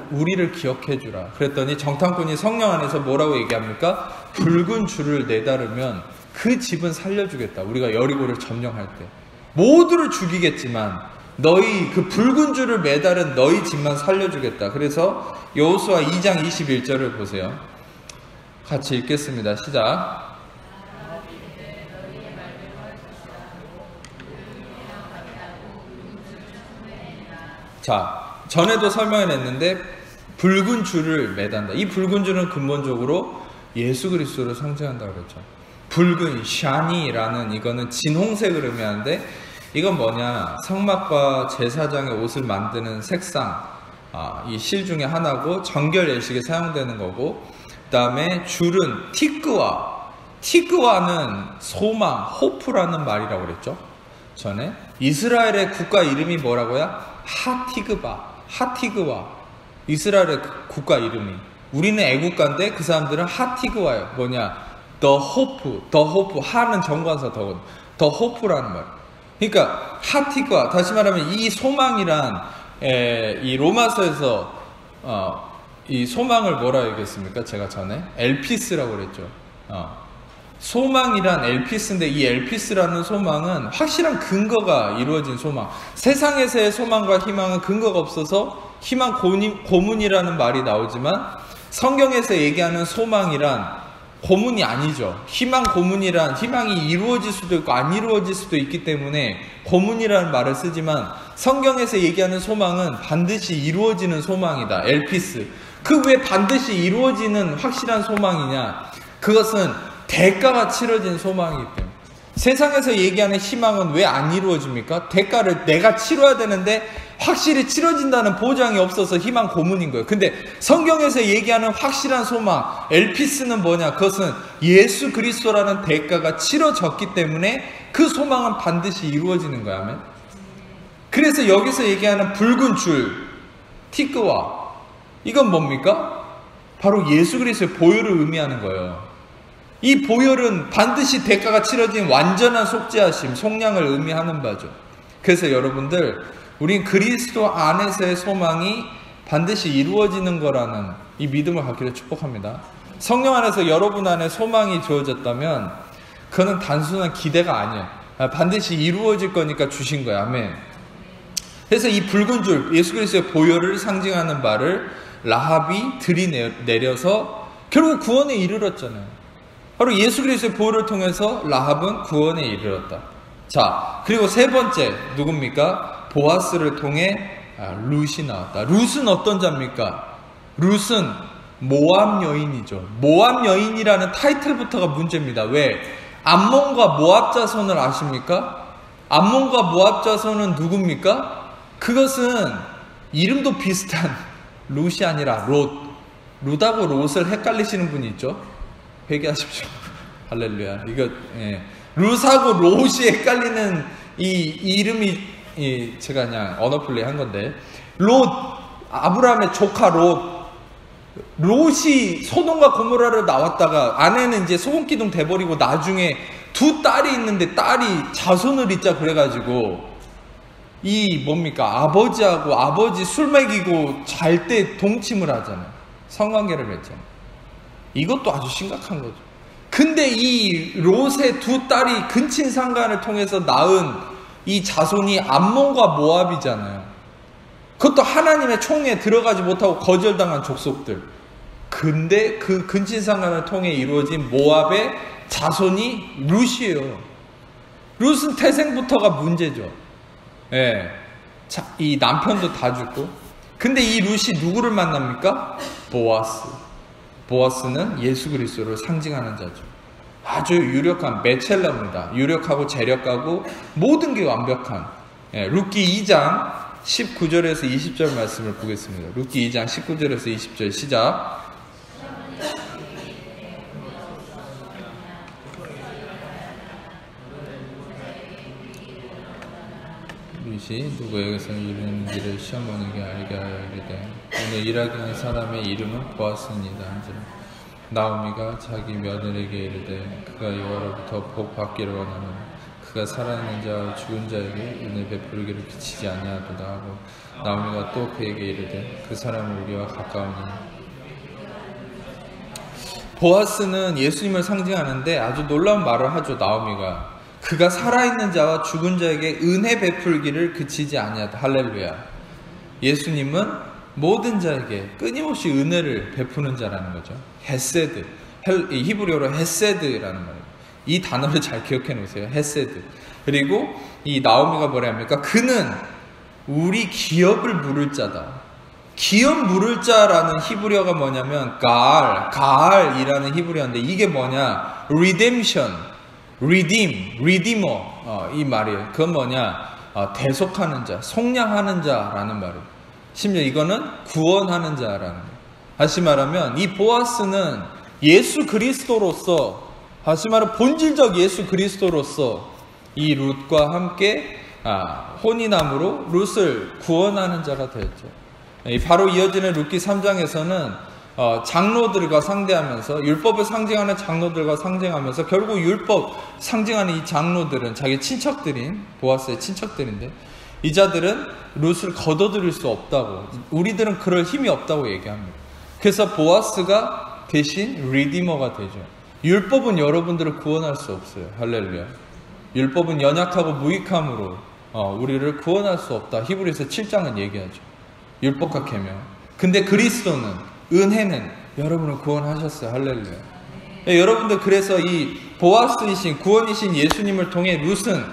우리를 기억해주라. 그랬더니 정탐꾼이 성령 안에서 뭐라고 얘기합니까? 붉은 줄을 내다르면 그 집은 살려주겠다. 우리가 여리고를 점령할 때 모두를 죽이겠지만 너희 그 붉은 줄을 매달은 너희 집만 살려주겠다. 그래서 여호수아 2장 21절을 보세요. 같이 읽겠습니다. 시작. 자, 전에도 설명을 했는데 붉은 줄을 매단다. 이 붉은 줄은 근본적으로 예수 그리스도를 상징한다고 그랬죠. 붉은 샤니라는 이거는 진홍색을 의미하는데 이건 뭐냐, 성막과 제사장의 옷을 만드는 색상, 이 실 중에 하나고 정결 예식에 사용되는 거고, 그 다음에 줄은 티그와는 소망, 호프라는 말이라고 그랬죠. 전에 이스라엘의 국가 이름이 뭐라고요? 하티그와. 이스라엘의 국가 이름이. 우리는 애국가인데 그 사람들은 하티그와예요. 뭐냐? The hope, 하는 정관사 the hope라는 말. 그러니까 하티그와, 다시 말하면 이 소망이란 이 로마서에서 이 소망을 뭐라 얘기했습니까? 제가 전에 엘피스라고 그랬죠. 소망이란 엘피스인데 이 엘피스라는 소망은 확실한 근거가 이루어진 소망. 세상에서의 소망과 희망은 근거가 없어서 희망 고문이라는 말이 나오지만 성경에서 얘기하는 소망이란 고문이 아니죠. 희망 고문이란 희망이 이루어질 수도 있고 안 이루어질 수도 있기 때문에 고문이라는 말을 쓰지만 성경에서 얘기하는 소망은 반드시 이루어지는 소망이다. 엘피스. 그 왜 반드시 이루어지는 확실한 소망이냐? 그것은 대가가 치러진 소망이기 때문에. 세상에서 얘기하는 희망은 왜 안 이루어집니까? 대가를 내가 치러야 되는데 확실히 치러진다는 보장이 없어서 희망 고문인 거예요. 근데 성경에서 얘기하는 확실한 소망, 엘피스는 뭐냐? 그것은 예수 그리스도라는 대가가 치러졌기 때문에 그 소망은 반드시 이루어지는 거야. 아멘. 그래서 여기서 얘기하는 붉은 줄, 티그와, 이건 뭡니까? 바로 예수 그리스도의 보혈을 의미하는 거예요. 이 보혈은 반드시 대가가 치러진 완전한 속죄하심, 속량을 의미하는 바죠. 그래서 여러분들, 우린 그리스도 안에서의 소망이 반드시 이루어지는 거라는 이 믿음을 갖기를 축복합니다. 성령 안에서 여러분 안에 소망이 주어졌다면 그거는 단순한 기대가 아니에요. 반드시 이루어질 거니까 주신 거예요. 아멘. 그래서 이 붉은 줄, 예수 그리스도의 보혈을 상징하는 바를 라합이 들이내려서 결국 구원에 이르렀잖아요. 바로 예수 그리스도의 보혈을 통해서 라합은 구원에 이르렀다. 자, 그리고 세 번째 누굽니까? 보아스를 통해 룻이 나왔다. 룻은 어떤 자입니까? 룻은 모압 여인이죠. 모압 여인이라는 타이틀부터가 문제입니다. 왜? 암몬과 모압 자손을 아십니까? 암몬과 모압 자손은 누굽니까? 그것은 이름도 비슷한 룻이 아니라 롯. 룻하고 롯을 헷갈리시는 분이 있죠? 회개하십시오. 할렐루야. 이거 룻하고 롯이 헷갈리는 이 이름이 제가 그냥 언어 플레이 한 건데, 롯, 아브라함의 조카 롯이 소돔과 고모라를 나왔다가 아내는 이제 소금기둥 돼버리고 나중에 두 딸이 있는데 딸이 자손을 잇자 그래가지고 이 뭡니까? 아버지하고 아버지 술 먹이고 잘 때 동침을 하잖아요. 성관계를 했잖아요. 이것도 아주 심각한 거죠. 근데 이 롯의 두 딸이 근친상간을 통해서 낳은 이 자손이 암몬과 모압이잖아요. 그것도 하나님의 총에 들어가지 못하고 거절당한 족속들. 근데 그 근친상간을 통해 이루어진 모압의 자손이 룻이에요. 룻은 태생부터가 문제죠. 예. 자, 이 남편도 다 죽고. 근데 이 룻이 누구를 만납니까? 보아스. 보아스는 예수 그리스도를 상징하는 자죠. 아주 유력한 메첼라입니다. 유력하고 재력하고 모든 게 완벽한. 예, 룻기 2장 19절에서 20절 말씀을 보겠습니다. 룻기 2장 19절에서 20절 시작. 룻이 누구에게서 이르는 길을 시어머니에게 알게 하여 이르되 오늘 일하게 한 사람의 이름은 보아스니이다 한지라. 나오미가 자기 며느리에게 이르되 그가 여호와로부터 복 받기를 원하노라. 그가 살아있는 자와 죽은 자에게 은혜 베풀기를 그치지 아니하도다 하고 나오미가 또 그에게 이르되 그 사람은 우리와 가까우니. 보아스는 예수님을 상징하는데 아주 놀라운 말을 하죠. 나오미가 그가 살아있는 자와 죽은 자에게 은혜 베풀기를 그치지 아니하다. 할렐루야. 예수님은 모든 자에게 끊임없이 은혜를 베푸는 자라는 거죠. 헤세드, 히브리어로 헤세드라는 말이에요. 이 단어를 잘 기억해 놓으세요. 헤세드. 그리고 이 나오미가 뭐라 합니까? 그는 우리 기업을 물을 자다. 기업 물을 자라는 히브리어가 뭐냐면 가알이라는 히브리어인데 이게 뭐냐? redemption, redeemer 이 말이에요. 그건 뭐냐? 대속하는 자, 속량하는 자라는 말이에요. 심지어 이거는 구원하는 자라는 거예요. 다시 말하면 이 보아스는 예수 그리스도로서, 다시 말하면 본질적 예수 그리스도로서 이 룻과 함께 혼인함으로 룻을 구원하는 자가 되었죠. 바로 이어지는 룻기 3장에서는 장로들과 상대하면서, 율법을 상징하는 장로들과 상징하면서 결국 율법 상징하는 이 장로들은 자기 친척들인, 보아스의 친척들인데 이 자들은 룻을 거둬들일 수 없다고, 우리들은 그럴 힘이 없다고 얘기합니다. 그래서 보아스가 대신 리디머가 되죠. 율법은 여러분들을 구원할 수 없어요. 할렐루야. 율법은 연약하고 무익함으로 우리를 구원할 수 없다. 히브리서 7장은 얘기하죠. 율법과 계명. 근데 그리스도는, 은혜는 여러분을 구원하셨어요. 할렐루야. 여러분들, 그래서 이 보아스이신, 구원이신 예수님을 통해 룻은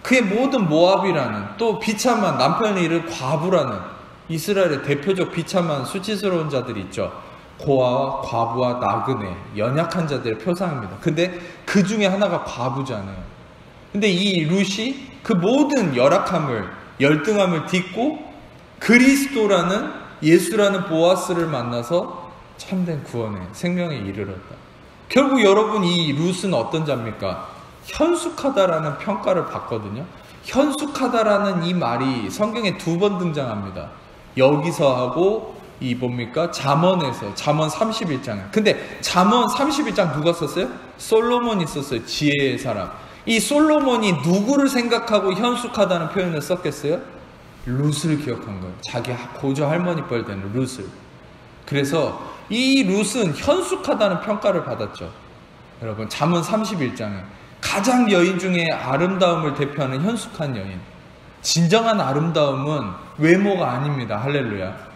그의 모든 모압이라는, 또 비참한, 남편을 잃은 과부라는 이스라엘의 대표적 비참한 수치스러운 자들이 있죠. 고아와 과부와 나그네, 연약한 자들의 표상입니다. 근데 그 중에 하나가 과부잖아요. 근데 이 룻이 그 모든 열악함을, 열등함을 딛고 그리스도라는, 예수라는 보아스를 만나서 참된 구원의 생명에 이르렀다. 결국 여러분, 이 룻은 어떤 자입니까? 현숙하다라는 평가를 받거든요. 현숙하다라는 이 말이 성경에 2번 등장합니다. 여기서 하고 이 뭡니까? 잠언에서, 잠언 31장. 근데 잠언 31장 누가 썼어요? 솔로몬이 썼어요. 지혜의 사람. 이 솔로몬이 누구를 생각하고 현숙하다는 표현을 썼겠어요? 룻을 기억한 거예요. 자기 고조 할머니 뻘 되는 룻을. 그래서 이 룻은 현숙하다는 평가를 받았죠. 여러분, 잠언 31장에 가장 여인 중에 아름다움을 대표하는 현숙한 여인. 진정한 아름다움은 외모가 아닙니다. 할렐루야.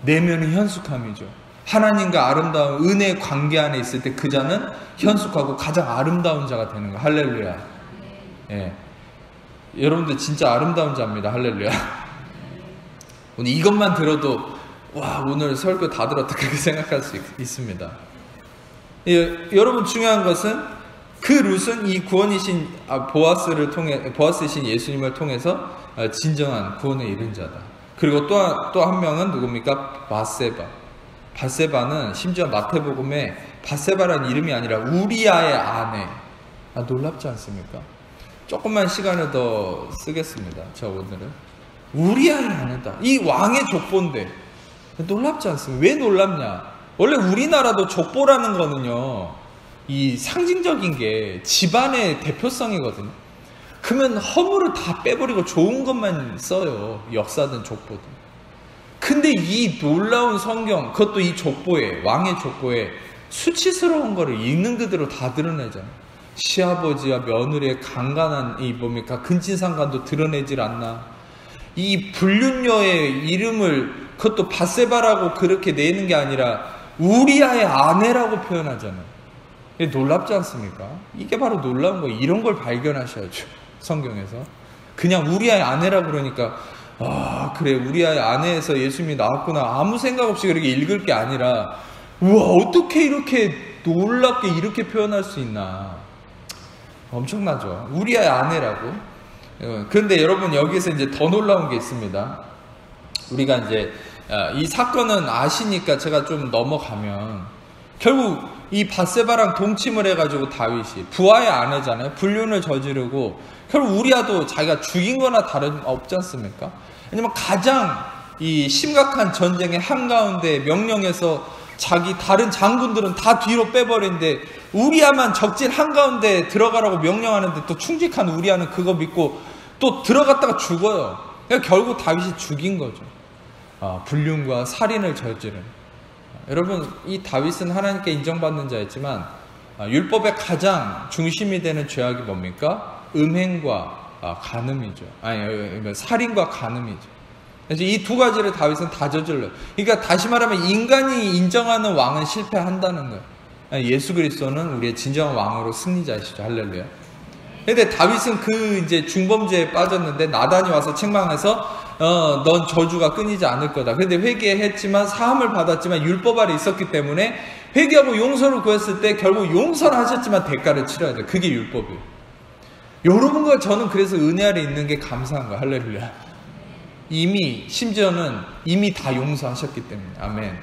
내면의 현숙함이죠. 하나님과 아름다운 은혜의 관계 안에 있을 때 그 자는 현숙하고 가장 아름다운 자가 되는 거. 할렐루야. 예. 여러분들 진짜 아름다운 자입니다. 할렐루야. 오늘 이것만 들어도 와, 오늘 설교 다 들었다 그렇게 생각할 수 있습니다. 예, 여러분, 중요한 것은 그 룻은 이 구원이신 보아스를 통해, 보아스이신 예수님을 통해서 진정한 구원에 이른 자다. 그리고 또 한 명은 누굽니까? 바세바. 바세바는 심지어 마태복음에 바세바라는 이름이 아니라 우리아의 아내. 놀랍지 않습니까? 조금만 시간을 더 쓰겠습니다. 저 오늘은 우리아의 아내다. 이 왕의 족보인데 놀랍지 않습니까? 왜 놀랍냐? 원래 우리나라도 족보라는 거는요, 이 상징적인 게 집안의 대표성이거든요. 그러면 허물을 다 빼버리고 좋은 것만 써요. 역사든 족보든. 근데 이 놀라운 성경, 그것도 이 족보에, 왕의 족보에 수치스러운 거를 있는 그대로 다 드러내잖아요. 시아버지와 며느리의 강간한 이 뭡니까? 근친상간도 드러내질 않나. 이 불륜녀의 이름을 그것도 바세바라고 그렇게 내는 게 아니라 우리아의 아내라고 표현하잖아요. 놀랍지 않습니까? 이게 바로 놀라운 거예요. 이런 걸 발견하셔야죠. 성경에서. 그냥 우리아의 아내라고 그러니까 그래, 우리아의 아내에서 예수님이 나왔구나. 아무 생각 없이 그렇게 읽을 게 아니라 우와, 어떻게 이렇게 놀랍게 이렇게 표현할 수 있나. 엄청나죠. 우리아의 아내라고. 그런데 여러분, 여기서 이제 더 놀라운 게 있습니다. 우리가 이제 이 사건은 아시니까 제가 좀 넘어가면, 결국 이 바세바랑 동침을 해가지고 다윗이, 부하의 아내잖아요. 불륜을 저지르고 결국 우리아도 자기가 죽인 거나 다름없지 않습니까? 왜냐면 가장 이 심각한 전쟁의 한가운데 명령해서 자기 다른 장군들은 다 뒤로 빼버린데 우리아만 적진 한가운데 들어가라고 명령하는데 또 충직한 우리아는 그거 믿고 또 들어갔다가 죽어요. 그러니까 결국 다윗이 죽인 거죠. 불륜과 살인을 저지른. 여러분, 이 다윗은 하나님께 인정받는 자였지만 율법의 가장 중심이 되는 죄악이 뭡니까? 음행과 간음이죠. 살인과 간음이죠. 그래서 이 두 가지를 다윗은 다 저질러요. 그러니까 다시 말하면 인간이 인정하는 왕은 실패한다는 거예요. 예수 그리스도는 우리의 진정한 왕으로 승리자이시죠. 할렐루야. 근데 다윗은 그 이제 중범죄에 빠졌는데 나단이 와서 책망해서 넌 저주가 끊이지 않을 거다. 근데 회개했지만 사함을 받았지만 율법 아래 있었기 때문에 회개하고 용서를 구했을 때 결국 용서를 하셨지만 대가를 치러야 돼요. 그게 율법이에요. 여러분과 저는 그래서 은혜 아래 있는 게 감사한 거야. 할렐루야. 심지어는 이미 다 용서하셨기 때문에. 아멘.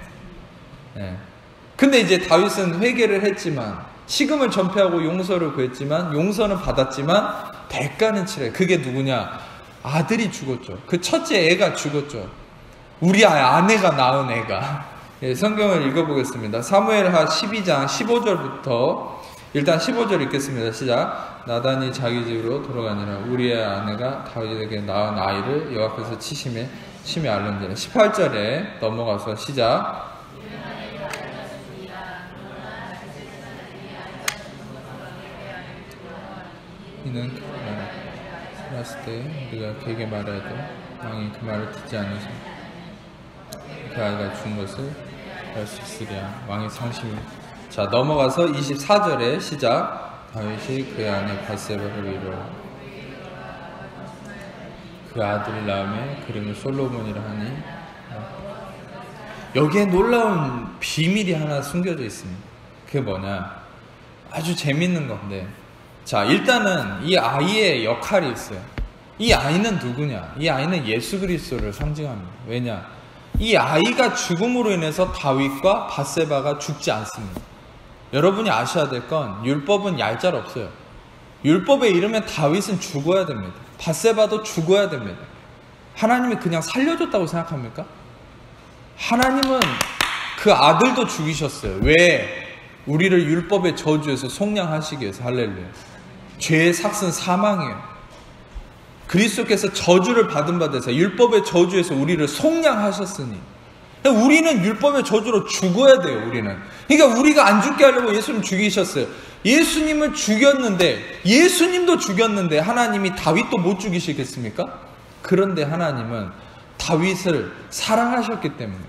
네. 근데 이제 다윗은 회개를 했지만, 식음을 전폐하고 용서를 구했지만, 용서는 받았지만 대가는 치러요. 그게 누구냐? 아들이 죽었죠. 그 첫째 애가 죽었죠. 우리 아내가 낳은 애가. 예, 성경을 읽어보겠습니다. 사무엘하 12장 15절부터 일단 15절 읽겠습니다. 시작. 나단이 자기 집으로 돌아가니라. 우리의 아내가 다윗에게 낳은 아이를 여호와께서 치심에 심히 알름되는. 18절에 넘어가서 시작. 이는 살았을 때 우리가 그에게 말하여도 왕이 그 말을 듣지 않으셔 그 아이가 죽은 것을 알 수 있으랴. 왕의 상심이. 자, 넘어가서 24절에 시작. 다윗이 그의 아내 바세바를 위로하고 그 아들 낳음에 그름을 솔로몬이라 하니. 여기에 놀라운 비밀이 하나 숨겨져 있습니다. 그게 뭐냐? 아주 재밌는 건데, 자, 일단은 이 아이의 역할이 있어요. 이 아이는 누구냐? 이 아이는 예수 그리스도를 상징합니다. 왜냐? 이 아이가 죽음으로 인해서 다윗과 바세바가 죽지 않습니다. 여러분이 아셔야 될 건 율법은 얄짤 없어요. 율법에 이르면 다윗은 죽어야 됩니다. 바세바도 죽어야 됩니다. 하나님이 그냥 살려줬다고 생각합니까? 하나님은 그 아들도 죽이셨어요. 왜? 우리를 율법의 저주에서 속량하시기 위해서. 할렐루야. 죄의 삭은 사망이에요. 그리스도께서 저주를 받은 바 되사 율법의 저주에서 우리를 속량하셨으니, 우리는 율법의 저주로 죽어야 돼요. 우리는. 그러니까 우리가 안 죽게 하려고 예수님 죽이셨어요. 예수님은 죽였는데, 예수님도 죽였는데 하나님이 다윗도 못 죽이시겠습니까? 그런데 하나님은 다윗을 사랑하셨기 때문에,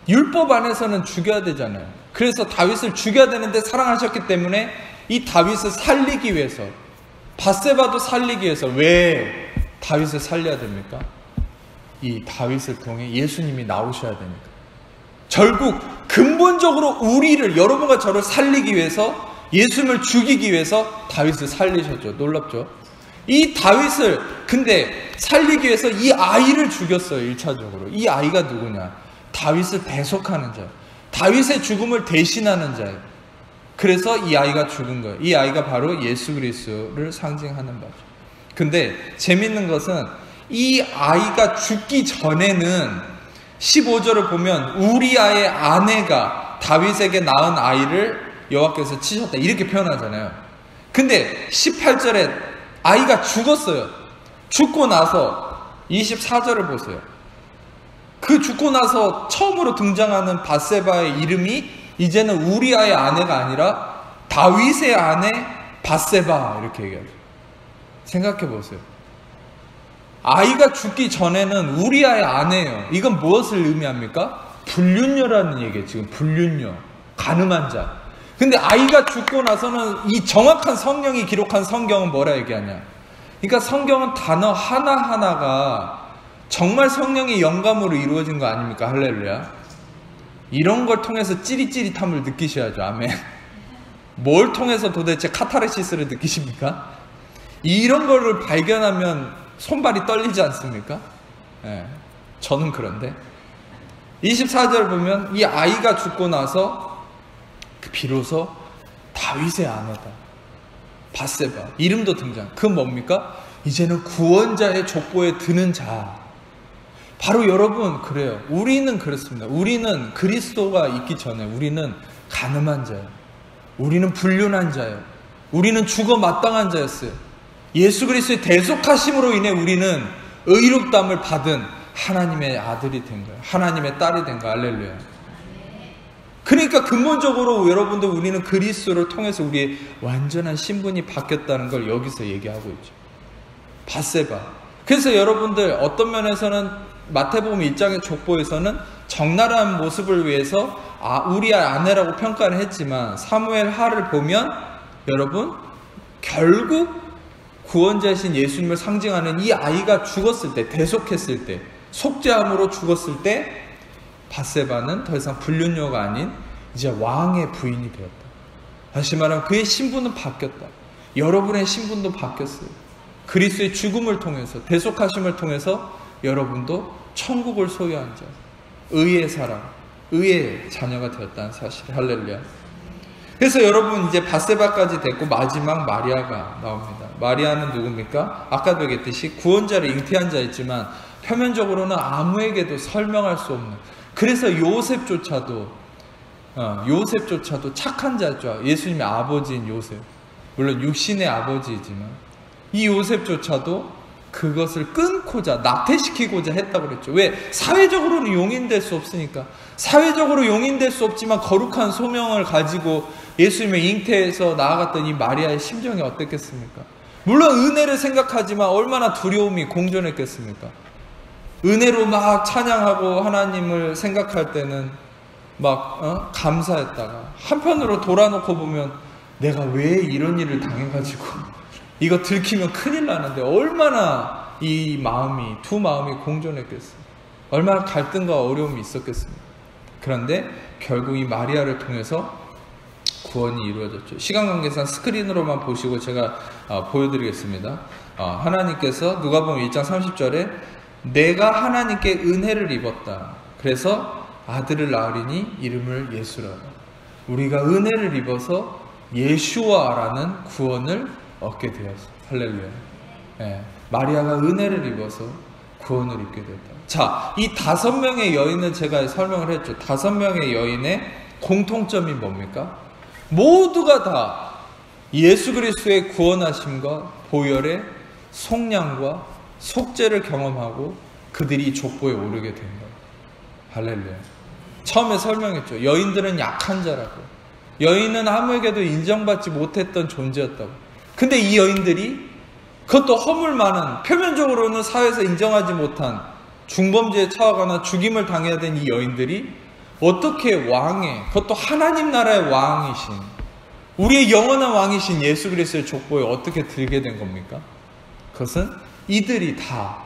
율법 안에서는 죽여야 되잖아요. 그래서 다윗을 죽여야 되는데 사랑하셨기 때문에 이 다윗을 살리기 위해서, 밧세바도 살리기 위해서. 왜 다윗을 살려야 됩니까? 이 다윗을 통해 예수님이 나오셔야 됩니다. 결국 근본적으로 우리를, 여러분과 저를 살리기 위해서, 예수님을 죽이기 위해서 다윗을 살리셨죠. 놀랍죠? 이 다윗을 근데 살리기 위해서 이 아이를 죽였어요. 1차적으로. 이 아이가 누구냐? 다윗을 대속하는 자, 다윗의 죽음을 대신하는 자예요. 그래서 이 아이가 죽은 거예요. 이 아이가 바로 예수 그리스도를 상징하는 바죠. 근데 재밌는 것은 이 아이가 죽기 전에는 15절을 보면 우리아의 아내가 다윗에게 낳은 아이를 여호와께서 치셨다, 이렇게 표현하잖아요. 근데 18절에 아이가 죽었어요. 죽고 나서 24절을 보세요. 그 죽고 나서 처음으로 등장하는 밧세바의 이름이 이제는 우리아의 아내가 아니라 다윗의 아내 밧세바, 이렇게 얘기하죠. 생각해 보세요. 아이가 죽기 전에는 우리아의 아내예요. 이건 무엇을 의미합니까? 불륜녀라는 얘기예요. 지금 불륜녀, 가늠한 자. 근데 아이가 죽고 나서는 이 정확한 성령이 기록한 성경은 뭐라 얘기하냐? 그러니까 성경은 단어 하나하나가 정말 성령의 영감으로 이루어진 거 아닙니까? 할렐루야. 이런 걸 통해서 찌릿찌릿함을 느끼셔야죠. 아멘. 뭘 통해서 도대체 카타르시스를 느끼십니까? 이런 거를 발견하면 손발이 떨리지 않습니까? 네, 저는 그런데 24절 보면 이 아이가 죽고 나서 비로소 다윗의 아내다, 밧세바, 이름도 등장. 그 뭡니까? 이제는 구원자의 족보에 드는 자. 바로 여러분, 그래요. 우리는 그렇습니다. 우리는 그리스도가 있기 전에 우리는 가늠한 자예요. 우리는 불륜한 자예요. 우리는 죽어 마땅한 자였어요. 예수 그리스도의 대속하심으로 인해 우리는 의롭다함을 받은 하나님의 아들이 된 거예요. 하나님의 딸이 된 거예요. 할렐루야. 그러니까 근본적으로 여러분들, 우리는 그리스도를 통해서 우리의 완전한 신분이 바뀌었다는 걸 여기서 얘기하고 있죠. 밧세바. 그래서 여러분들 어떤 면에서는 마태복음 1장의 족보에서는 적나라한 모습을 위해서 우리의 아내라고 평가를 했지만, 사무엘 하를 보면 여러분 결국 구원자이신 예수님을 상징하는 이 아이가 죽었을 때, 대속했을 때, 속죄함으로 죽었을 때 밧세바는 더 이상 불륜녀가 아닌 이제 왕의 부인이 되었다. 다시 말하면 그의 신분은 바뀌었다. 여러분의 신분도 바뀌었어요. 그리스도의 죽음을 통해서, 대속하심을 통해서 여러분도 천국을 소유한 자, 의의 사람, 의의 자녀가 되었다는 사실. 할렐루야. 그래서 여러분 이제 밧세바까지 됐고 마지막 마리아가 나옵니다. 마리아는 누굽니까? 아까도 얘기했듯이 구원자를 잉태한 자였지만 표면적으로는 아무에게도 설명할 수 없는, 그래서 요셉조차도 착한 자죠. 예수님의 아버지인 요셉, 물론 육신의 아버지이지만 이 요셉조차도 그것을 끊고자, 낙태시키고자 했다고 그랬죠. 왜? 사회적으로는 용인될 수 없으니까. 사회적으로 용인될 수 없지만 거룩한 소명을 가지고 예수님의 잉태에서 나아갔던 이 마리아의 심정이 어땠겠습니까? 물론 은혜를 생각하지만 얼마나 두려움이 공존했겠습니까? 은혜로 막 찬양하고 하나님을 생각할 때는 막 감사했다가, 한편으로 돌아놓고 보면 내가 왜 이런 일을 당해가지고 이거 들키면 큰일 나는데, 얼마나 이 마음이, 두 마음이 공존했겠어요. 얼마나 갈등과 어려움이 있었겠습니까? 그런데 결국 이 마리아를 통해서 구원이 이루어졌죠. 시간 관계상 스크린으로만 보시고 제가 보여드리겠습니다. 하나님께서 누가복음 1장 30절에 내가 하나님께 은혜를 입었다, 그래서 아들을 낳으리니 이름을 예수라. 우리가 은혜를 입어서 예슈아라는 구원을 얻게 되었어. 할렐루야. 네. 마리아가 은혜를 입어서 구원을 입게 됐다. 자, 이 5명의 여인은 제가 설명을 했죠. 5명의 여인의 공통점이 뭡니까? 모두가 다 예수 그리스도의 구원하심과 보혈의 속량과 속죄를 경험하고 그들이 족보에 오르게 된 거예요. 할렐루야. 처음에 설명했죠. 여인들은 약한 자라고. 여인은 아무에게도 인정받지 못했던 존재였다고. 근데 이 여인들이, 그것도 허물 많은, 표면적으로는 사회에서 인정하지 못한 중범죄에 처하거나 죽임을 당해야 된 이 여인들이 어떻게 왕의, 그것도 하나님 나라의 왕이신, 우리의 영원한 왕이신 예수 그리스도의 족보에 어떻게 들게 된 겁니까? 그것은 이들이 다,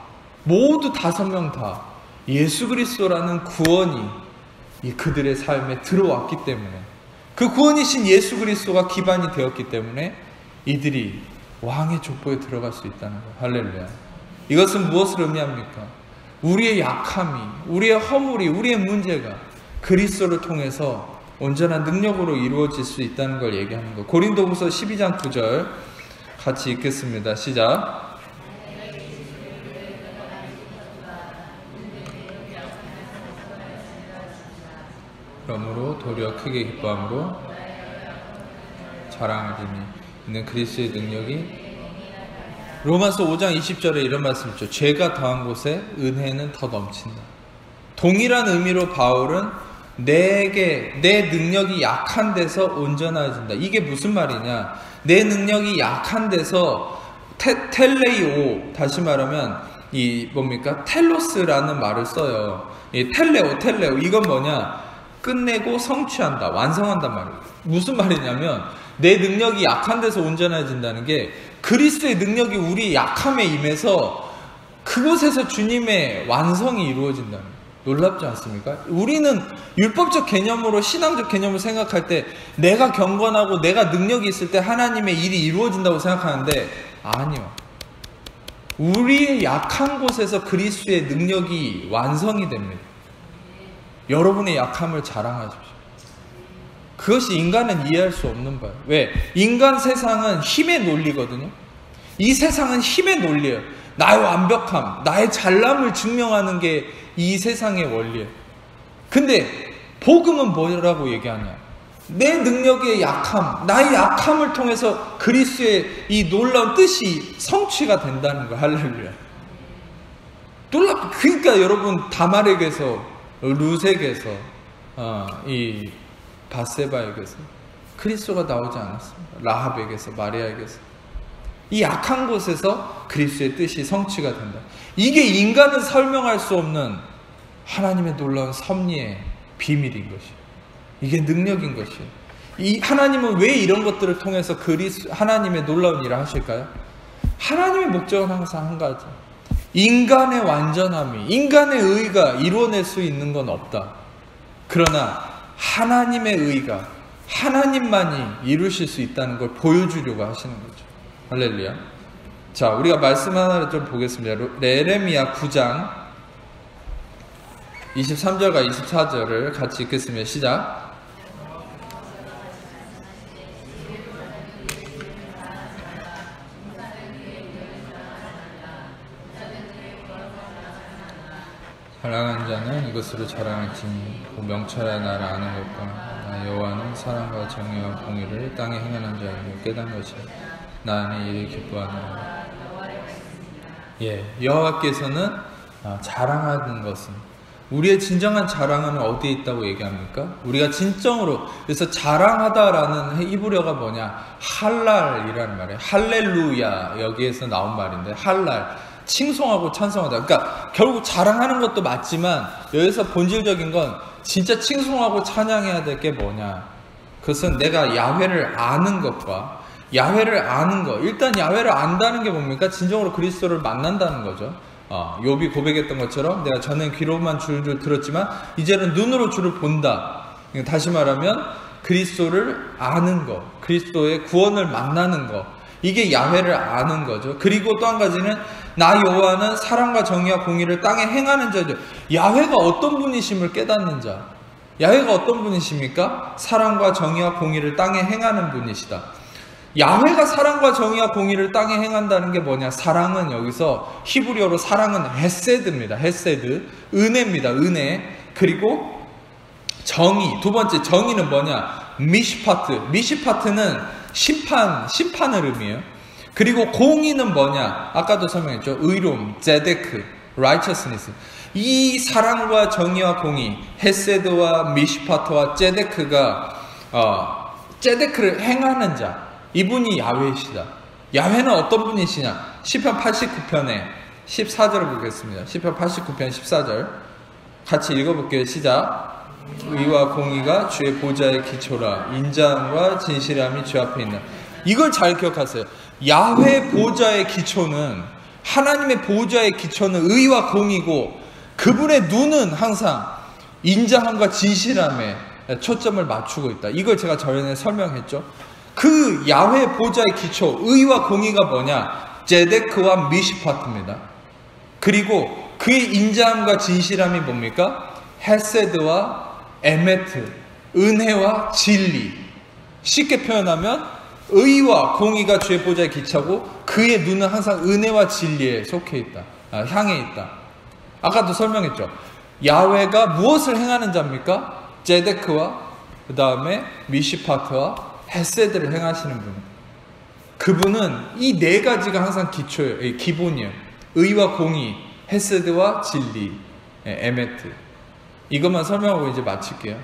모두 5명 다 예수 그리스도라는 구원이 이 그들의 삶에 들어왔기 때문에, 그 구원이신 예수 그리스도가 기반이 되었기 때문에 이들이 왕의 족보에 들어갈 수 있다는 거예요. 할렐루야. 이것은 무엇을 의미합니까? 우리의 약함이, 우리의 허물이, 우리의 문제가 그리스도를 통해서 온전한 능력으로 이루어질 수 있다는 걸 얘기하는 거예요. 고린도후서 12장 9절 같이 읽겠습니다. 시작. 그러므로 도리어 크게 기뻐함으로 자랑하리니 이는 그리스도의 능력이, 로마서 5장 20절에 이런 말씀 있죠. 죄가 더한 곳에 은혜는 더 넘친다. 동일한 의미로 바울은 내 능력이 약한 데서 온전해진다. 이게 무슨 말이냐? 내 능력이 약한 데서 텔레이오, 다시 말하면 이 뭡니까? 텔로스라는 말을 써요. 이 텔레오 이건 뭐냐? 끝내고 성취한다, 완성한단 말이에요. 무슨 말이냐면 내 능력이 약한 데서 온전해진다는 게 그리스도의 능력이 우리 약함에 임해서 그곳에서 주님의 완성이 이루어진다는 거예요. 놀랍지 않습니까? 우리는 율법적 개념으로, 신앙적 개념을 생각할 때 내가 경건하고 내가 능력이 있을 때 하나님의 일이 이루어진다고 생각하는데 아니요. 우리의 약한 곳에서 그리스도의 능력이 완성이 됩니다. 여러분의 약함을 자랑하십시오. 그것이 인간은 이해할 수 없는 바예요. 왜? 인간 세상은 힘의 논리거든요. 이 세상은 힘의 논리예요. 나의 완벽함, 나의 잘남을 증명하는 게 이 세상의 원리예요. 근데 복음은 뭐라고 얘기하냐? 내 능력의 약함, 나의 약함을 통해서 그리스도의 이 놀라운 뜻이 성취가 된다는 거예요. 할렐루야. 그러니까 여러분 다말에게서, 루색에서, 이 밧세바에게서 그리스도가 나오지 않았습니다. 라합에게서, 마리아에게서. 이 약한 곳에서 그리스도의 뜻이 성취가 된다. 이게 인간은 설명할 수 없는 하나님의 놀라운 섭리의 비밀인 것이에요. 이게 능력인 것이에요. 이 하나님은 왜 이런 것들을 통해서 하나님의 놀라운 일을 하실까요? 하나님의 목적은 항상 한 가지. 인간의 완전함이, 인간의 의가 이루어낼 수 있는 건 없다. 그러나 하나님의 의가, 하나님만이 이루실 수 있다는 걸 보여주려고 하시는 거죠. 할렐루야. 자, 우리가 말씀 하나를 좀 보겠습니다. 예레미야 9장 23절과 24절을 같이 읽겠습니다. 시작. 자랑한 자는 이것으로 자랑할지니 명철의 나를 아는 것과 나 여호와는 사랑과 정의와 공의를 땅에 행하는 자를 깨닫는 것이라. 나는 이를 기뻐하노라. 여호와께서는 자랑하는 것은, 우리의 진정한 자랑은 어디에 있다고 얘기합니까? 우리가 진정으로, 그래서 자랑하다라는 히브리어가 뭐냐? 할랄이라는 말이에요. 할렐루야, 여기에서 나온 말인데, 할랄, 칭송하고 찬송하다. 그러니까 결국 자랑하는 것도 맞지만 여기서 본질적인 건 진짜 칭송하고 찬양해야 될 게 뭐냐? 그것은 내가 야훼를 아는 것과, 야훼를 아는 것, 일단 야훼를 안다는 게 뭡니까? 진정으로 그리스도를 만난다는 거죠. 욥이 고백했던 것처럼 내가 전엔 귀로만 주를 들었지만 이제는 눈으로 주를 본다. 다시 말하면 그리스도를 아는 것, 그리스도의 구원을 만나는 것, 이게 야훼를 아는 거죠. 그리고 또 한 가지는 나 여호와는 사랑과 정의와 공의를 땅에 행하는 자죠. 야훼가 어떤 분이심을 깨닫는 자. 야훼가 어떤 분이십니까? 사랑과 정의와 공의를 땅에 행하는 분이시다. 야훼가 사랑과 정의와 공의를 땅에 행한다는 게 뭐냐? 사랑은 여기서 히브리어로 사랑은 헤세드입니다. 헤세드, 은혜입니다. 은혜. 그리고 정의, 두 번째 정의는 뭐냐? 미시파트. 미시파트는 심판을 의미해요. 그리고 공의는 뭐냐? 아까도 설명했죠. 의로움, 제데크, righteousness. 이 사랑과 정의와 공의, 헤세드와 미시파트와 제데크가 제데크를 행하는 자, 이분이 야훼이시다. 야훼는 어떤 분이시냐? 시편 89편에 14절을 보겠습니다. 시편 89편 14절 같이 읽어볼게요. 시작. 의와 공의가 주의 보좌의 기초라. 인자함과 진실함이 주 앞에 있나. 이걸 잘 기억하세요. 야훼 보좌의 기초는, 하나님의 보좌의 기초는 의와 공의고, 그분의 눈은 항상 인자함과 진실함에 초점을 맞추고 있다. 이걸 제가 전에 설명했죠. 그 야훼 보좌의 기초, 의와 공의가 뭐냐? 제데크와 미시파트입니다. 그리고 그의 인자함과 진실함이 뭡니까? 헤세드와 에메트, 은혜와 진리. 쉽게 표현하면 의와 공의가 주의 보좌의 기초고, 그의 눈은 항상 은혜와 진리에 속해 있다. 향해 있다. 아까도 설명했죠. 야훼가 무엇을 행하는 자입니까? 제데크와 그 다음에 미시파트와 헤세드를 행하시는 분. 그분은 이 네 가지가 항상 기초예요. 기본이에요. 의와 공의, 헤세드와 진리, 에메트. 이것만 설명하고 이제 마칠게요.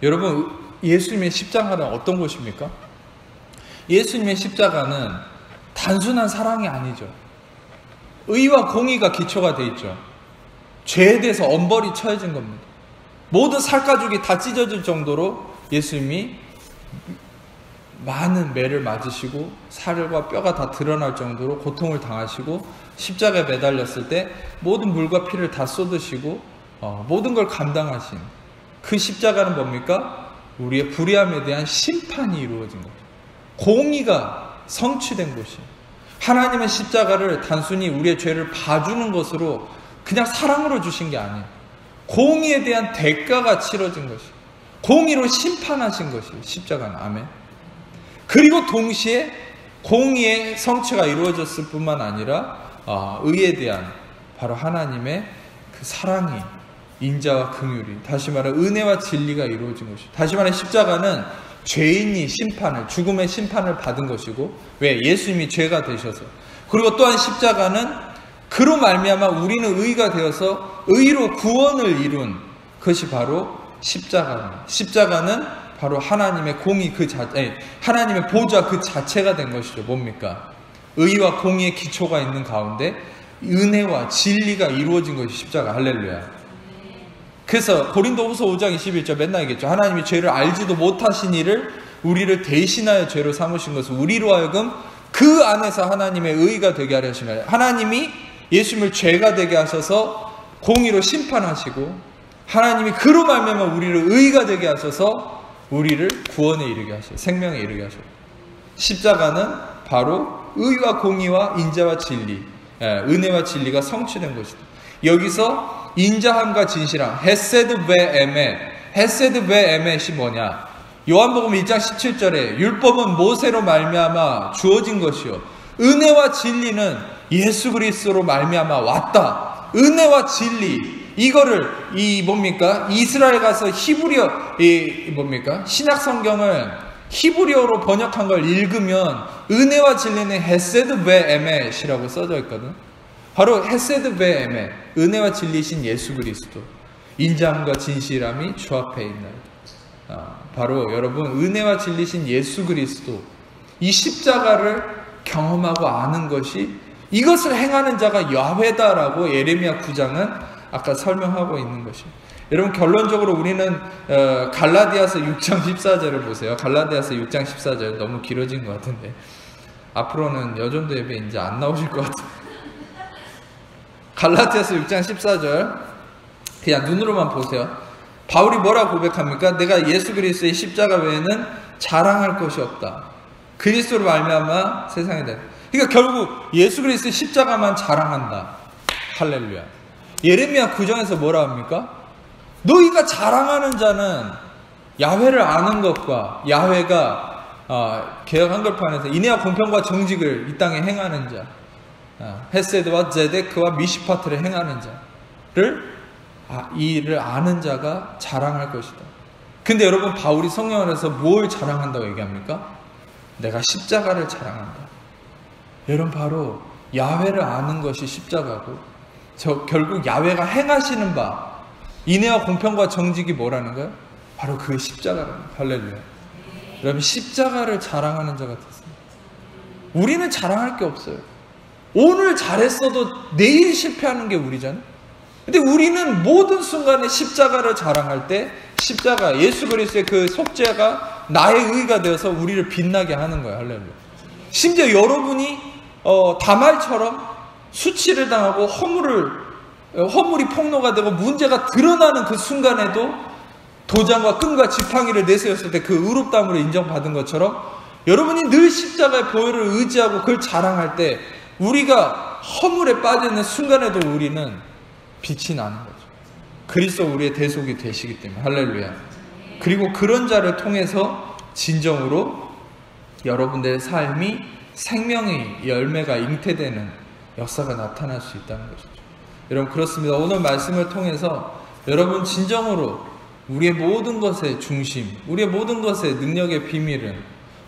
여러분, 예수님의 십자가는 어떤 것입니까? 예수님의 십자가는 단순한 사랑이 아니죠. 의와 공의가 기초가 되어 있죠. 죄에 대해서 엄벌이 처해진 겁니다. 모든 살가죽이 다 찢어질 정도로 예수님이 많은 매를 맞으시고 살과 뼈가 다 드러날 정도로 고통을 당하시고 십자가에 매달렸을 때 모든 물과 피를 다 쏟으시고 모든 걸 감당하신 그 십자가는 뭡니까? 우리의 불의함에 대한 심판이 이루어진 거죠. 공의가 성취된 곳이에요. 하나님의 십자가를 단순히 우리의 죄를 봐주는 것으로 그냥 사랑으로 주신 게 아니에요. 공의에 대한 대가가 치러진 것이에요. 공의로 심판하신 것이에요. 십자가는. 아멘. 그리고 동시에 공의의 성취가 이루어졌을 뿐만 아니라 의에 대한 바로 하나님의 그 사랑이, 인자와 긍휼이, 다시 말해 은혜와 진리가 이루어진 것이죠. 다시 말해 십자가는 죄인이 심판을, 죽음의 심판을 받은 것이고, 왜? 예수님이 죄가 되셔서. 그리고 또한 십자가는 그로 말미암아 우리는 의가 되어서 의로 구원을 이룬 것이 바로 십자가는 바로 하나님의 공의 그 자체, 하나님의 보좌 그 자체가 된 것이죠. 뭡니까? 의와 공의의 기초가 있는 가운데 은혜와 진리가 이루어진 것이 십자가. 할렐루야. 그래서 고린도후서 5장 21절 맨날 얘기했죠. 하나님이 죄를 알지도 못하신 이를 우리를 대신하여 죄로 삼으신 것을 우리로 하여금 그 안에서 하나님의 의가 되게 하려 하시며, 하나님이 예수님을 죄가 되게 하셔서 공의로 심판하시고, 하나님이 그로 말미암아 우리를 의가 되게 하셔서 우리를 구원에 이르게 하셔요. 생명에 이르게 하셔요. 십자가는 바로 의와 공의와 인자와 진리, 은혜와 진리가 성취된 것이다. 여기서 인자함과 진실함, 헤세드 베에멧, 헤세드 베에멧이 뭐냐? 요한복음 1장 17절에 율법은 모세로 말미암아 주어진 것이요, 은혜와 진리는 예수 그리스도로 말미암아 왔다. 은혜와 진리, 이거를 뭡니까? 이스라엘 가서 히브리어 신약 성경을 히브리어로 번역한 걸 읽으면 은혜와 진리는 헤세드 베에멧이라고 써져 있거든. 바로 헤세드 베에멧, 은혜와 진리신 예수 그리스도, 인자함과 진실함이 주 앞에 있나이다. 바로 여러분, 은혜와 진리신 예수 그리스도, 이 십자가를 경험하고 아는 것이, 이것을 행하는 자가 야훼다라고 예레미야 9장은 아까 설명하고 있는 것이. 여러분, 결론적으로 우리는 갈라디아서 6장 14절을 보세요. 갈라디아서 6장 14절 너무 길어진 것 같은데 앞으로는 여전도 예배 이제 안 나오실 것 같아요. 갈라디아서 6장 14절 그냥 눈으로만 보세요. 바울이 뭐라고 고백합니까? 내가 예수 그리스도의 십자가 외에는 자랑할 것이 없다. 그리스도로 말미암아 세상에 대한. 그러니까 결국 예수 그리스도의 십자가만 자랑한다. 할렐루야. 예레미야 9장에서 뭐라 합니까? 너희가 자랑하는 자는 야훼를 아는 것과 야훼가 개역 한글판에서 인애와 공평과 정직을 이 땅에 행하는 자, 헤세드와 제데크와 미시파트를 행하는 자를 이 일을 아는 자가 자랑할 것이다. 근데 여러분, 바울이 성령 안에서 뭘 자랑한다고 얘기합니까? 내가 십자가를 자랑한다. 여러분, 바로 야훼를 아는 것이 십자가고, 결국 야훼가 행하시는 바, 인애와 공평과 정직이 뭐라는 거예요? 바로 그 십자가라는 거예요. 할렐루야. 여러분, 십자가를 자랑하는 자 같았습니다. 우리는 자랑할 게 없어요. 오늘 잘했어도 내일 실패하는 게 우리잖아요. 근데 우리는 모든 순간에 십자가를 자랑할 때 십자가, 예수 그리스도의 그 속죄가 나의 의가 되어서 우리를 빛나게 하는 거예요. 할렐루야. 심지어 여러분이 다말처럼 수치를 당하고 허물이 폭로가 되고 문제가 드러나는 그 순간에도 도장과 끈과 지팡이를 내세웠을 때 그 의롭다함으로 인정받은 것처럼, 여러분이 늘 십자가의 보혈을 의지하고 그걸 자랑할 때 우리가 허물에 빠져있는 순간에도 우리는 빛이 나는 거죠. 그리스도 우리의 대속이 되시기 때문에. 할렐루야. 그리고 그런 자를 통해서 진정으로 여러분들의 삶이 생명의 열매가 잉태되는 역사가 나타날 수 있다는 것이죠. 여러분, 그렇습니다. 오늘 말씀을 통해서 여러분 진정으로 우리의 모든 것의 중심, 우리의 모든 것의 능력의 비밀은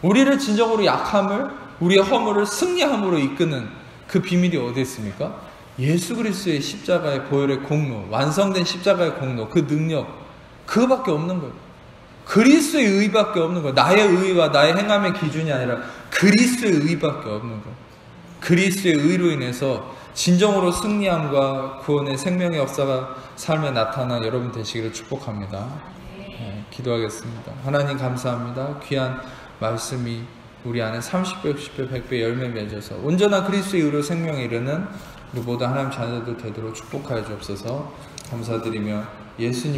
우리를 진정으로 약함을, 우리의 허물을 승리함으로 이끄는 그 비밀이 어디 있습니까? 예수 그리스도의 십자가의 보혈의 공로, 완성된 십자가의 공로, 그 능력, 그거밖에 없는 거예요. 그리스도의 의밖에 없는 거예요. 나의 의와 나의 행함의 기준이 아니라 그리스도의 의밖에 없는 거예요. 그리스도의 의로 인해서 진정으로 승리함과 구원의 생명의 역사가 삶에 나타난 여러분 되시기를 축복합니다. 기도하겠습니다. 하나님 감사합니다. 귀한 말씀이 우리 안에 30배, 60배, 100배 열매 맺어서 온전한 그리스도의 의로 생명에 이르는 우리 모두 하나님 자녀들 되도록 축복하여 주옵소서. 감사드리며 예수님